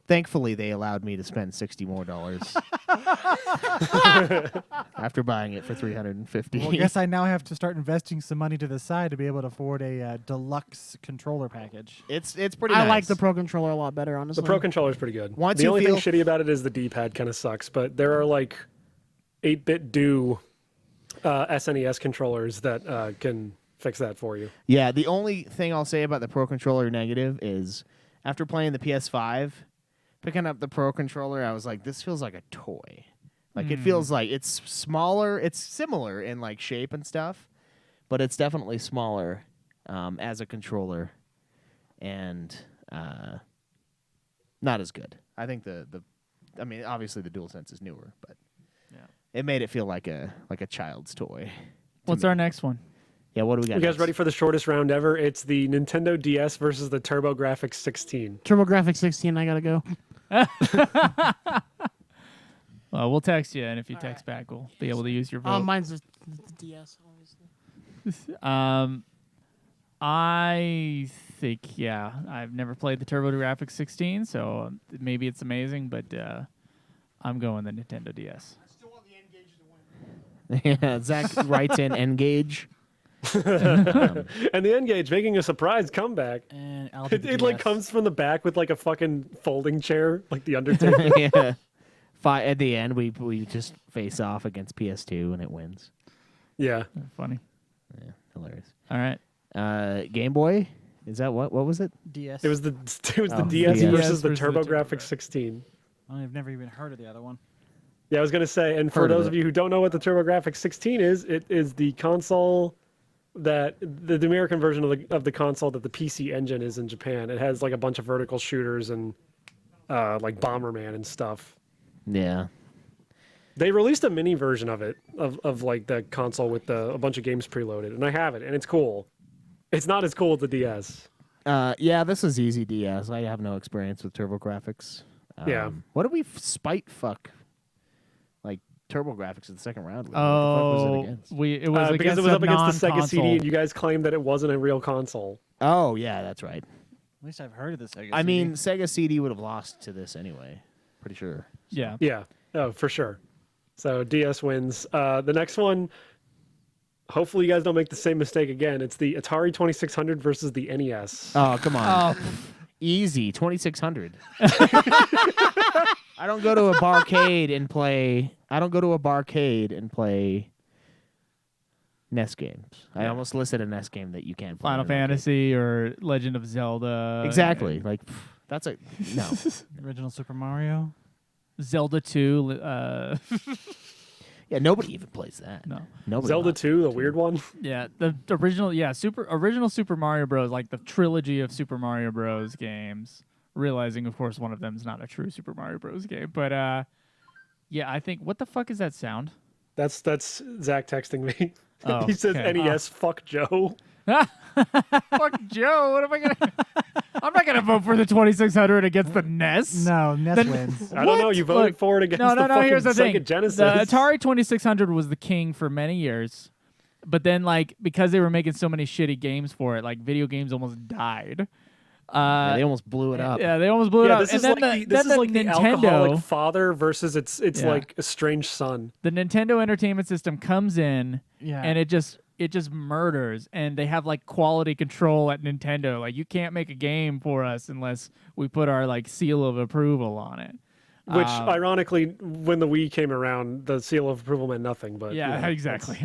Thankfully, they allowed me to spend $60 more after buying it for $350. Well, I guess I now have to start investing some money to the side to be able to afford a deluxe controller package. it's pretty. I nice. like the Pro Controller a lot better, honestly. The Pro Controller is pretty good. Once the you only feel- thing shitty about it is the D-pad kind of sucks, but there are like 8-bit do SNES controllers that can fix that for you. Yeah, the only thing I'll say about the Pro Controller negative is after playing the PS5, picking up the Pro Controller, I was like, this feels like a toy. Like it feels like it's smaller. It's similar in like shape and stuff, but it's definitely smaller as a controller, and not as good. I think I mean, obviously the DualSense is newer, but it made it feel like a child's toy. What's our next one? Yeah, what do we got? You guys next? ready for the shortest round ever? It's the Nintendo DS versus the TurboGrafx 16. TurboGrafx 16, I gotta go. Well, we'll text you, and if you text back, we'll be able to use your vote. Mine's the DS, obviously. I think, yeah, I've never played the TurboGrafx 16, so maybe it's amazing, but I'm going the Nintendo DS. Yeah, Zach writes in N-Gage. And the N-Gage making a surprise comeback. And I'll do It, the it like DS. comes from the back with like a fucking folding chair, like the Undertaker. Yeah. At the end, we just face off against PS2 and it wins. Yeah. Funny. Yeah, hilarious. All right. Game Boy, is that what? What was it? DS. It was the Oh, DS DS versus the versus the TurboGrafx 16. I've never even heard of the other one. Yeah, I was gonna say, and for Heard of those it. of you who don't know what the TurboGrafx 16 is, it is the console that the American version of the console that the PC Engine is in Japan. It has like a bunch of vertical shooters and like Bomberman and stuff. Yeah. They released a mini version of it of like the console with a bunch of games preloaded, and I have it, and it's cool. It's not as cool as the DS. Yeah, this is easy DS. I have no experience with TurboGrafx. Yeah. What did we spite fuck? Like TurboGrafx in the second round. With? What the fuck was it against? It was Because against it was a up against the Sega non-console. CD, and you guys claimed that it wasn't a real console. Oh yeah, that's right. At least I've heard of this. I mean, Sega CD would have lost to this anyway. Pretty sure. Yeah. Yeah. Oh, for sure. So DS wins. The next one, hopefully you guys don't make the same mistake again. It's the Atari 2600 versus the NES. Oh come on. Oh, Easy, 2600. I don't go to a barcade and play. NES games. I almost listed a NES game that you can't play. Final in an arcade. Fantasy or Legend of Zelda. Exactly. Like that's a no. original Super Mario. Zelda 2. Yeah, nobody even plays that. No. Nobody. Zelda 2, the weird one. Yeah, the original, original Super Mario Bros. Like the trilogy of Super Mario Bros. Games. Realizing, of course, one of them is not a true Super Mario Bros. Game, but yeah, I think what the fuck is that sound? That's Zach texting me. Oh, He says okay. NES, fuck Joe. Fuck Joe. What am I gonna? I'm not gonna vote for the 2600 against the NES. No, NES Then- wins. I don't know. You voted Look, for it against No. the fucking Here's the Sega thing. Genesis. The Atari 2600 was the king for many years, but then like because they were making so many shitty games for it, like video games almost died. Yeah, they almost blew it up. Yeah, they almost blew it Yeah, up. this And is then like the alcoholic Nintendo, father versus its Yeah. like estranged son. the Nintendo Entertainment System comes in Yeah. and it just murders, and they have like quality control at Nintendo. Like you can't make a game for us unless we put our like seal of approval on it. Which, ironically, when the Wii came around, the seal of approval meant nothing. But Yeah, you know, exactly.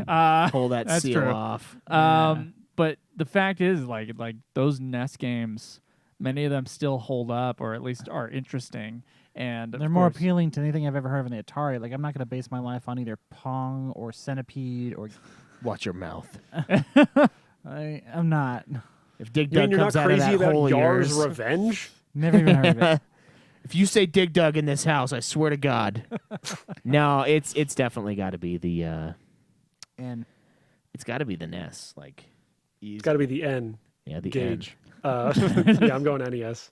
Pull that That's seal true. off. But the fact is, like those NES games, many of them still hold up, or at least are interesting. And of They're more course- appealing to anything I've ever heard of in the Atari. Like, I'm not going to base my life on either Pong or Centipede or. Watch your mouth. I'm not. If Dig You mean Dug you're not comes out of crazy that about hole of Yar's yours, Revenge? Never even heard of it. if you say Dig Dug in this house, I swear to God. No, it's definitely got to be the. And It's got to be the NES. Like, It's got to be the N yeah, the Gage. N. Yeah, I'm going NES.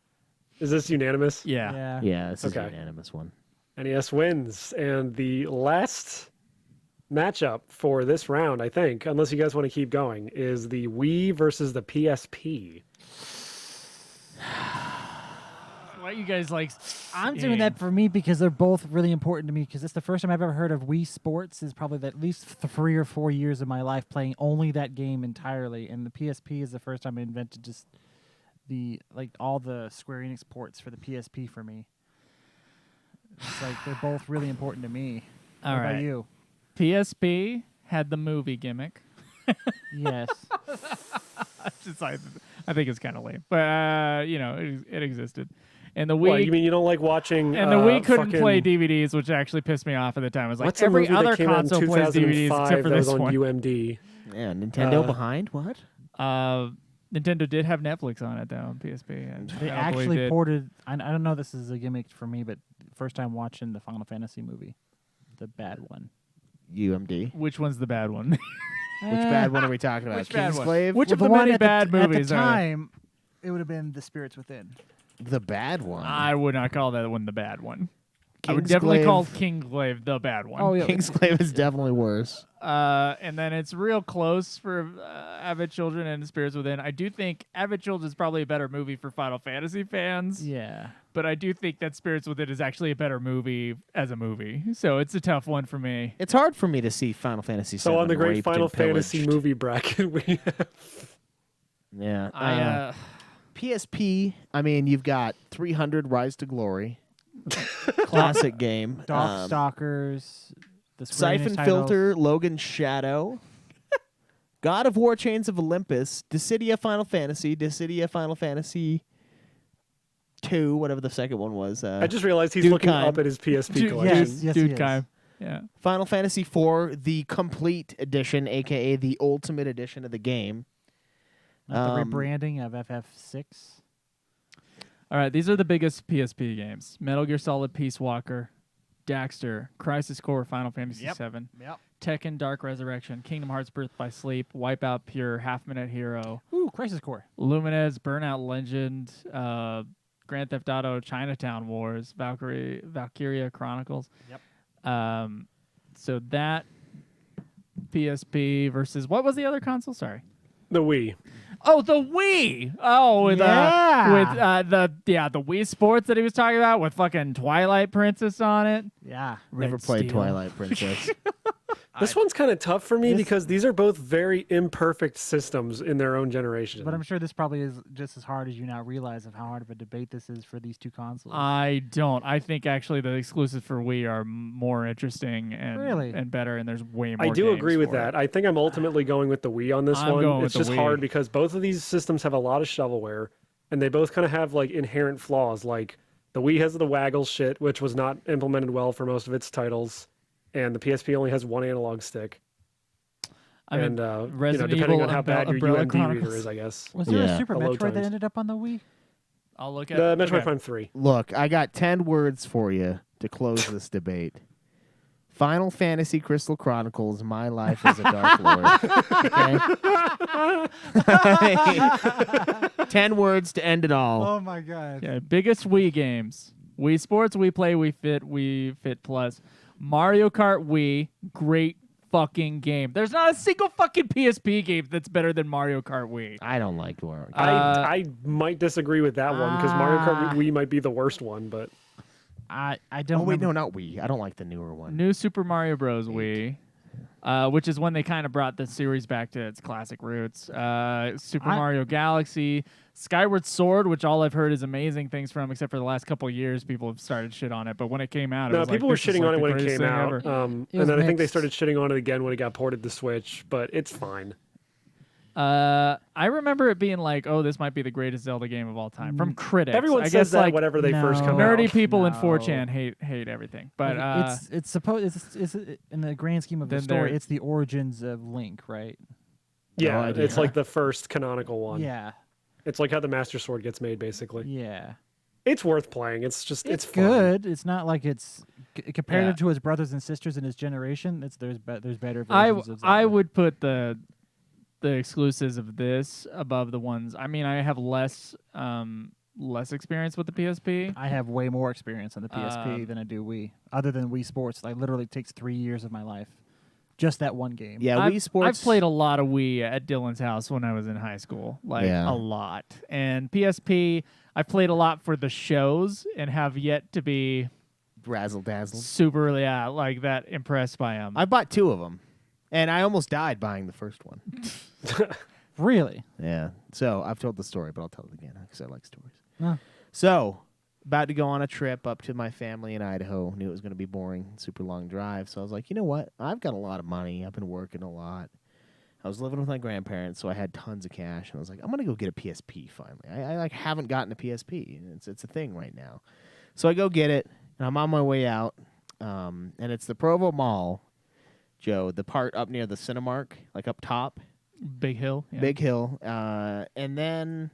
Is this unanimous? Yeah. Yeah, this is a Okay. unanimous one. NES wins. And the last matchup for this round, I think, unless you guys want to keep going, is the Wii versus the PSP. Why you guys like? I'm doing that for me because they're both really important to me. Because it's the first time I've ever heard of Wii Sports. Is probably at least 3 or 4 years of my life playing only that game entirely. And the PSP is the first time I invented just all the Square Enix ports for the PSP for me. It's like they're both really important to me. All what right. about you? PSP had the movie gimmick. Yes. I think it's kind of lame, but it existed. And the Wii, What, you mean you don't like watching? and the Wii couldn't fucking- play DVDs, which actually pissed me off at the time. It was like What's a every movie other that came out in console plays DVDs 2005 except for that was this on one. UMD? Yeah, Nintendo behind? What? Nintendo did have Netflix on it though on PSP. And They I believe actually did. ported. I don't know. This is a gimmick for me, but first time watching the Final Fantasy movie, the bad one. UMD. Which one's the bad one? Which bad one are we talking about? Which bad one? Kingsglaive? Which of the the one many at bad at movies the are there? time, it would have been The Spirits Within. The bad one. I would not call that one the bad one. I would definitely Kingsglaive- call Kingsglaive the bad one. Oh yeah, Kingsglaive is definitely worse. And then it's real close for Avid Children and Spirits Within. I do think Avid Children is probably a better movie for Final Fantasy fans. yeah. But I do think that Spirits Within is actually a better movie as a movie. So it's a tough one for me. It's hard for me to see Final Fantasy VII So on the great raped Final and pillaged. Fantasy movie bracket, we have Yeah. PSP, I mean, you've got 300 Rise to Glory. Classic game. Darkstalkers. The Square Enix Siphon titles. Filter, Logan Shadow. God of War Chains of Olympus, Dissidia Final Fantasy 2, whatever the second one was. I just realized he's Dude looking Kind. up at his PSP Dude, collection. Yes, yes, Dude he is. Time. Yeah. Final Fantasy 4, the complete edition, aka the ultimate edition of the game. Not the rebranding of FF6. All right, these are the biggest PSP games: Metal Gear Solid Peace Walker, Daxter, Crisis Core, Final Fantasy VII, Yep. Tekken Dark Resurrection, Kingdom Hearts Birth by Sleep, Wipeout Pure, Half Minute Hero, Ooh, Crisis Core. Lumines, Burnout Legend, Grand Theft Auto, Chinatown Wars, Valkyria Chronicles. Yep. So that PSP versus what was the other console? Sorry. The Wii. Oh, the Wii. Oh, with the Wii Sports that he was talking about with fucking Twilight Princess on it. Yeah. Never Red played Steel. Twilight Princess. This one's kind of tough for me because these are both very imperfect systems in their own generation. But I'm sure this probably is just as hard as you now realize of how hard of a debate this is for these two consoles. I don't. I think actually the exclusives for Wii are more interesting and Really? and better, and there's way more. I do games agree with for that. it. I think I'm ultimately going with the Wii on this I'm one. going with It's the just Wii. hard because both of these systems have a lot of shovelware, and they both kind of have like inherent flaws. Like the Wii has the waggle shit, which was not implemented well for most of its titles, and the PSP only has one analog stick. I mean, And Resident depending Evil on how bad your Umbrella UMD Chronicles. reader is, I guess. Was there Yeah. a Super The low Metroid that times. ended up on the Wii? I'll look at The Metroid okay. Prime 3. Look, I got 10 words for you to close this debate. Final Fantasy Crystal Chronicles, My Life as a Dark Lord. Okay? 10 words to end it all. Oh my god. Yeah, biggest Wii games: Wii Sports, Wii Play, Wii Fit Plus, Mario Kart Wii. Great fucking game. There's not a single fucking PSP game that's better than Mario Kart Wii. I don't like Mario. I might disagree with that one because Mario Kart Wii might be the worst one, but I don't Oh, wait, remember. no, not Wii. I don't like the newer one. New Super Mario Bros. Wii, which is when they kind of brought the series back to its classic roots. Super Mario Galaxy, Skyward Sword, which all I've heard is amazing things from, except for the last couple of years, people have started shit on it. But when it came out, it no, was people like, were this is shitting like on it the when it greatest came thing out. ever. And was then I think they mixed. started shitting on it again when it got ported to Switch, but it's fine. I remember it being like, "Oh, this might be the greatest Zelda game of all time." From critics, Everyone I says guess that like whenever they first come nerdy out. people in No. 4chan hate everything. But it's supposed it's in the grand scheme of the Then story, there- it's the origins of Link, right? Yeah, idea. it's like the first canonical one. Yeah. It's like how the Master Sword gets made, basically. Yeah. It's worth playing. It's just, it's fun. good. It's not like it's compared Yeah. to his brothers and sisters in his generation. There's better I versions of Zelda. I would put the exclusives of this above the ones. I mean, I have less less experience with the PSP. I have way more experience on the PSP than I do Wii. Other than Wii Sports, like literally takes 3 years of my life. Just that one game. Yeah, Wii Sports. I've played a lot of Wii at Dylan's house when I was in high school, like Yeah. a lot. And PSP, I've played a lot for the shows and have yet to be Razzle dazzle. super, like that impressed by them. I bought 2 of them, and I almost died buying the first one. Really? Yeah. So I've told the story, but I'll tell it again because I like stories. Huh. So, about to go on a trip up to my family in Idaho. Knew it was going to be boring, super long drive. So I was like, you know what? I've got a lot of money. I've been working a lot. I was living with my grandparents, so I had tons of cash. And I was like, I'm going to go get a PSP finally. I like haven't gotten a PSP. It's a thing right now. So I go get it, and I'm on my way out. And it's the Provo Mall, Joe, the part up near the Cinemark, like up top. Big Hill. Yeah. Big Hill. And then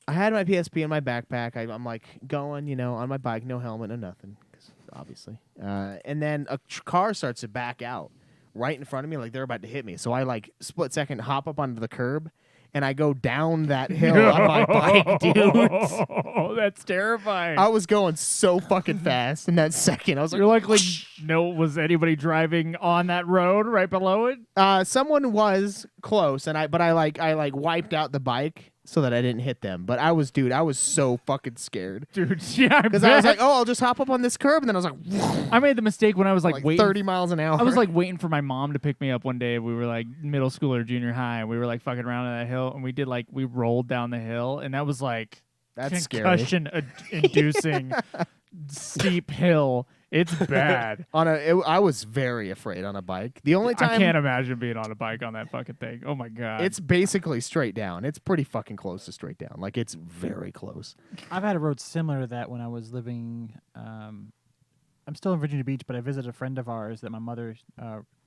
I had my PSP in my backpack. I'm like going, on my bike, no helmet, no nothing, 'cause obviously. And then a car starts to back out right in front of me, like they're about to hit me. So I like split second hop up onto the curb, and I go down that hill on my bike, dude. Oh, that's terrifying. I was going so fucking fast in that second. I was You're like, like, no, was anybody driving on that road right below it? someone was close, and I wiped out the bike so that I didn't hit them. But I was so fucking scared. Dude, yeah, Because I was like, oh, I'll just hop up on this curb, and then I was like, I made the mistake when I was like waiting 30 miles an hour. I was like waiting for my mom to pick me up one day. We were like middle school or junior high, and we were like fucking around on that hill, and we rolled down the hill, and that was like That's scary. concussion-inducing steep hill. It's bad. I was very afraid on a bike. The only time I can't imagine being on a bike on that fucking thing. Oh my god. it's basically straight down. It's pretty fucking close to straight down. Like it's very close. I've had a road similar to that when I was living. I'm still in Virginia Beach, but I visited a friend of ours that my mother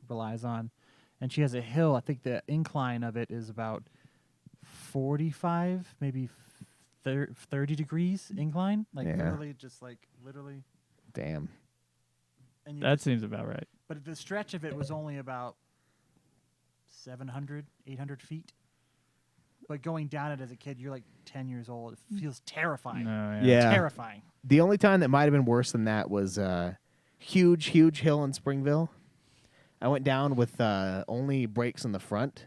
relies on, and she has a hill. I think the incline of it is about 45, maybe 30 degrees incline. Like Yeah. literally. Damn. And that seems about right. But the stretch of it was only about 700, 800 feet. But going down it as a kid, you're like 10 years old. It feels terrifying. No, Yeah. Terrifying. The only time that might have been worse than that was huge hill in Springville. I went down with only brakes in the front,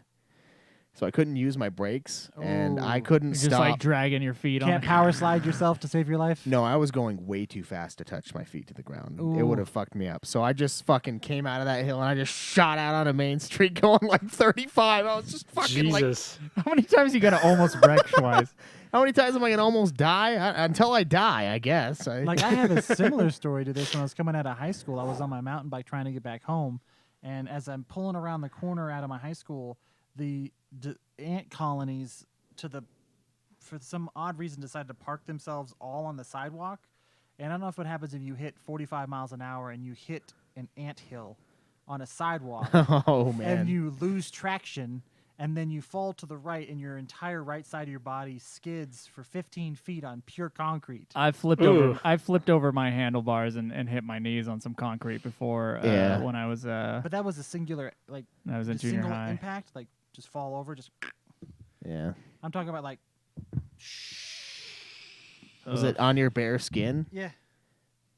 so I couldn't use my brakes, and I Ooh. couldn't You're stop. just like dragging your feet on Can't it. power slide yourself to save your life? No, I was going way too fast to touch my feet to the ground. It Ooh. would have fucked me up. So I just fucking came out of that hill, and I just shot out on a main street going like 35. I was just fucking like, Jesus. How many times you gotta almost wreck, Schweiss? how many times am I going to almost die? Until I die, I guess. Like I have a similar story to this. When I was coming out of high school, I was on my mountain bike trying to get back home, and as I'm pulling around the corner out of my high school, the ant colonies for some odd reason decided to park themselves all on the sidewalk. And I don't know if what happens if you hit 45 miles an hour and you hit an ant hill on a sidewalk oh, man. and you lose traction, and then you fall to the right, and your entire right side of your body skids for 15 feet on pure concrete. I flipped Ooh. over my handlebars and hit my knees on some concrete before Yeah. when I was But that was a singular, like, I was in just junior single high. impact, like just fall over. Just Yeah. I'm talking about like, Was it on your bare skin? yeah,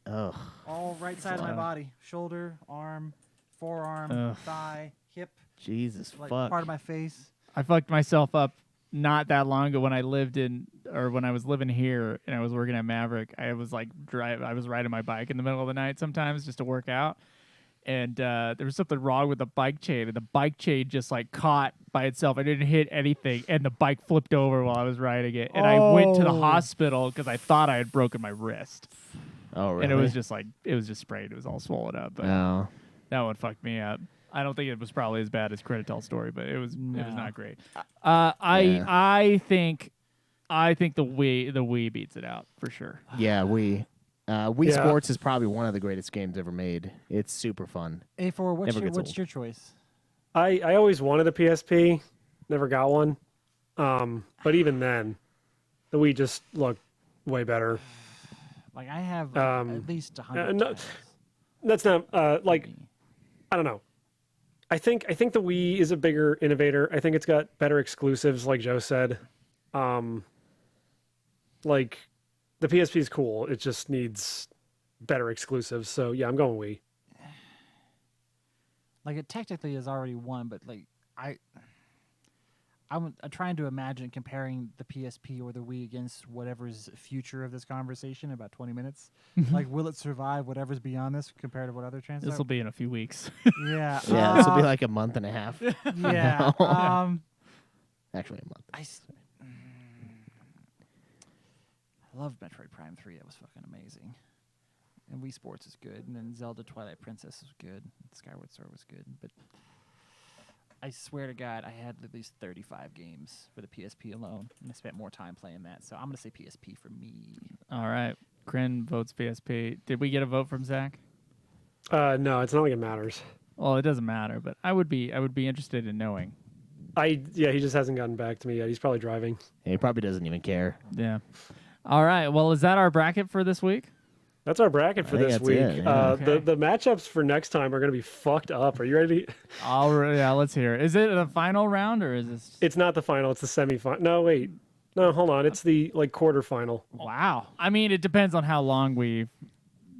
Ugh. all right side of my Fuck. body, shoulder, arm, forearm, Ugh. thigh, hip, Jesus, like fuck. part of my face. I fucked myself up not that long ago when I was living here and I was working at Maverick. I was like I was riding my bike in the middle of the night sometimes just to work out. And there was something wrong with the bike chain, and the bike chain just like caught by itself. I didn't hit anything, and the bike flipped over while I was riding it. And I went to the hospital because I thought I had broken my wrist. Oh, really? And it was just sprayed. It was all swollen up. But Oh. that one fucked me up. I don't think it was probably as bad as Creditel's story, but it was not great. Yeah. I think the Wii beats it out for sure. Yeah, Wii Yeah. Sports is probably one of the greatest games ever made. It's super fun. A4, Never gets what's old. your choice? I always wanted a PSP, never got one. But even then, the Wii just looked way better. Like I have at least 100. No, that's not like I don't know. I think the Wii is a bigger innovator. I think it's got better exclusives, like Joe said. like the PSP is cool. It just needs better exclusives. So yeah, I'm going Wii. Like it technically is already one, but like I'm trying to imagine comparing the PSP or the Wii against whatever's future of this conversation in about 20 minutes. Like, will it survive whatever's beyond this compared to what other trends? This will be in a few weeks. Yeah. Yeah, this will be like a month and a half. Yeah. Actually, a month. I love Metroid Prime 3. It was fucking amazing. And Wii Sports is good. And then Zelda Twilight Princess is good. Skyward Sword was good. But I swear to God, I had at least 35 games for the PSP alone. And I spent more time playing that. So I'm going to say PSP for me. All right. Kryn votes PSP. Did we get a vote from Zach? No, it's not like it matters. Well, it doesn't matter, but I would be interested in knowing. He just hasn't gotten back to me yet. He's probably driving. He probably doesn't even care. Yeah. All right. Well, is that our bracket for this week? That's our bracket for I think this that's week. it, yeah. Okay. The matchups for next time are going to be fucked up. Are you ready? Yeah, let's hear it. Is it the final round or is this? It's not the final. It's the semifinal. No, wait. No, hold on. It's the quarterfinal. Wow. I mean, it depends on how long we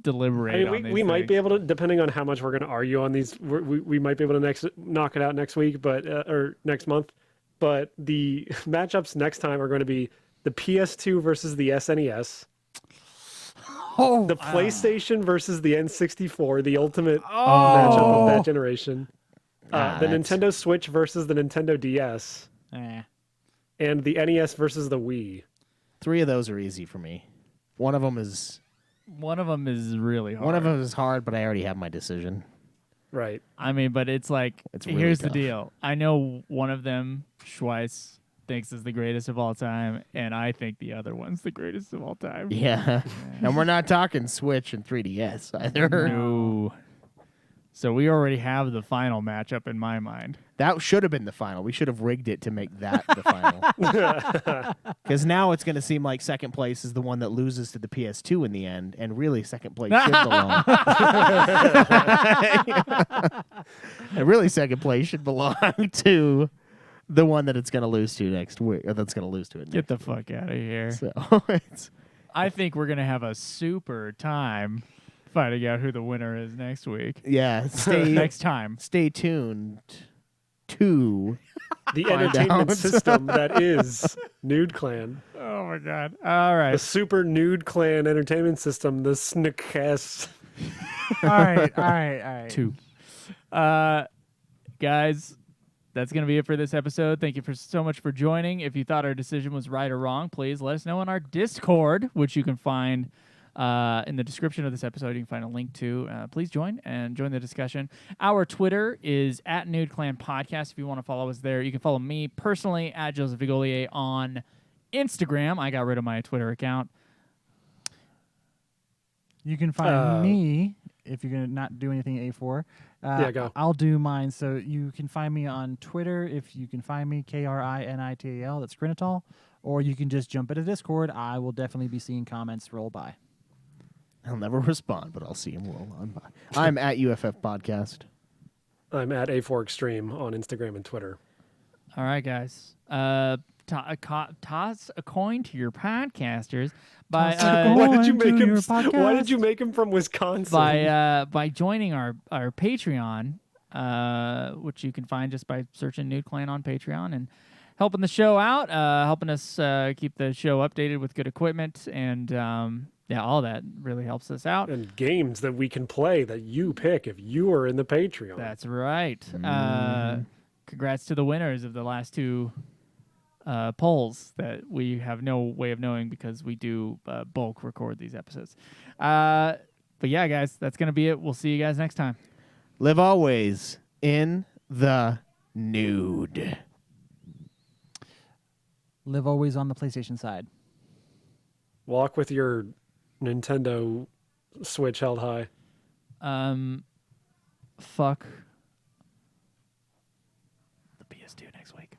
deliberate. I mean, on these we might be things. able to, depending on how much we're going to argue on these, we might be able to knock it out next week, but or next month. But the matchups next time are going to be the PS2 versus the SNES. Oh, The PlayStation versus the N64, the ultimate matchup of that generation. The that's- Nintendo Switch versus the Nintendo DS. And the NES versus the Wii. 3 of those are easy for me. One of them is really hard. One of them is hard, but I already have my decision. Right. I mean, but it's like, It's really here's tough. the deal. I know one of them, Schweiss, thinks is the greatest of all time, and I think the other one's the greatest of all time. Yeah. And we're not talking Switch and 3DS either. No. So we already have the final matchup in my mind. That should have been the final. We should have rigged it to make that the final. Because now it's going to seem like second place is the one that loses to the PS2 in the end, and really second place should belong. And really second place should belong to the one that it's going to lose to next week, or that's going to lose to it next Get the fuck out of here. So it's I think we're going to have a super time finding out who the winner is next week. yeah. Next time. Stay tuned to The Find entertainment out. system that is Nude Clan. Oh my god. All right. The Super Nude Clan entertainment system, the Snickcast. all right. 2. Guys, that's going to be it for this episode. Thank you so much for joining. If you thought our decision was right or wrong, please let us know on our Discord, which you can find in the description of this episode. You can find a link to. Please join the discussion. Our Twitter is @NudeClanPodcast. If you want to follow us there, you can follow me personally @Joseph Vigolier on Instagram. I got rid of my Twitter account. You can find me if you're going to not do anything A4. Yeah, go. I'll do mine. So you can find me on Twitter if you can find me, KRINITAL, that's Grinatol. Or you can just jump into Discord. I will definitely be seeing comments roll by. I'll never respond, but I'll see him roll on by. I'm @UFF Podcast. I'm at A4 Extreme on Instagram and Twitter. All right, guys. Toss a coin to your podcasters by Why did you to make him? your Why did podcast. you make him from Wisconsin? by joining our Patreon, which you can find just by searching Nude Clan on Patreon and helping the show out, helping us keep the show updated with good equipment, and all that really helps us out. And games that we can play that you pick if you are in the Patreon. That's right. Congrats to the winners of the last 2 polls that we have no way of knowing because we do bulk record these episodes. But yeah, guys, that's going to be it. We'll see you guys next time. Live always in the nude. Live always on the PlayStation side. Walk with your Nintendo Switch held high. Fuck the PS2 next week.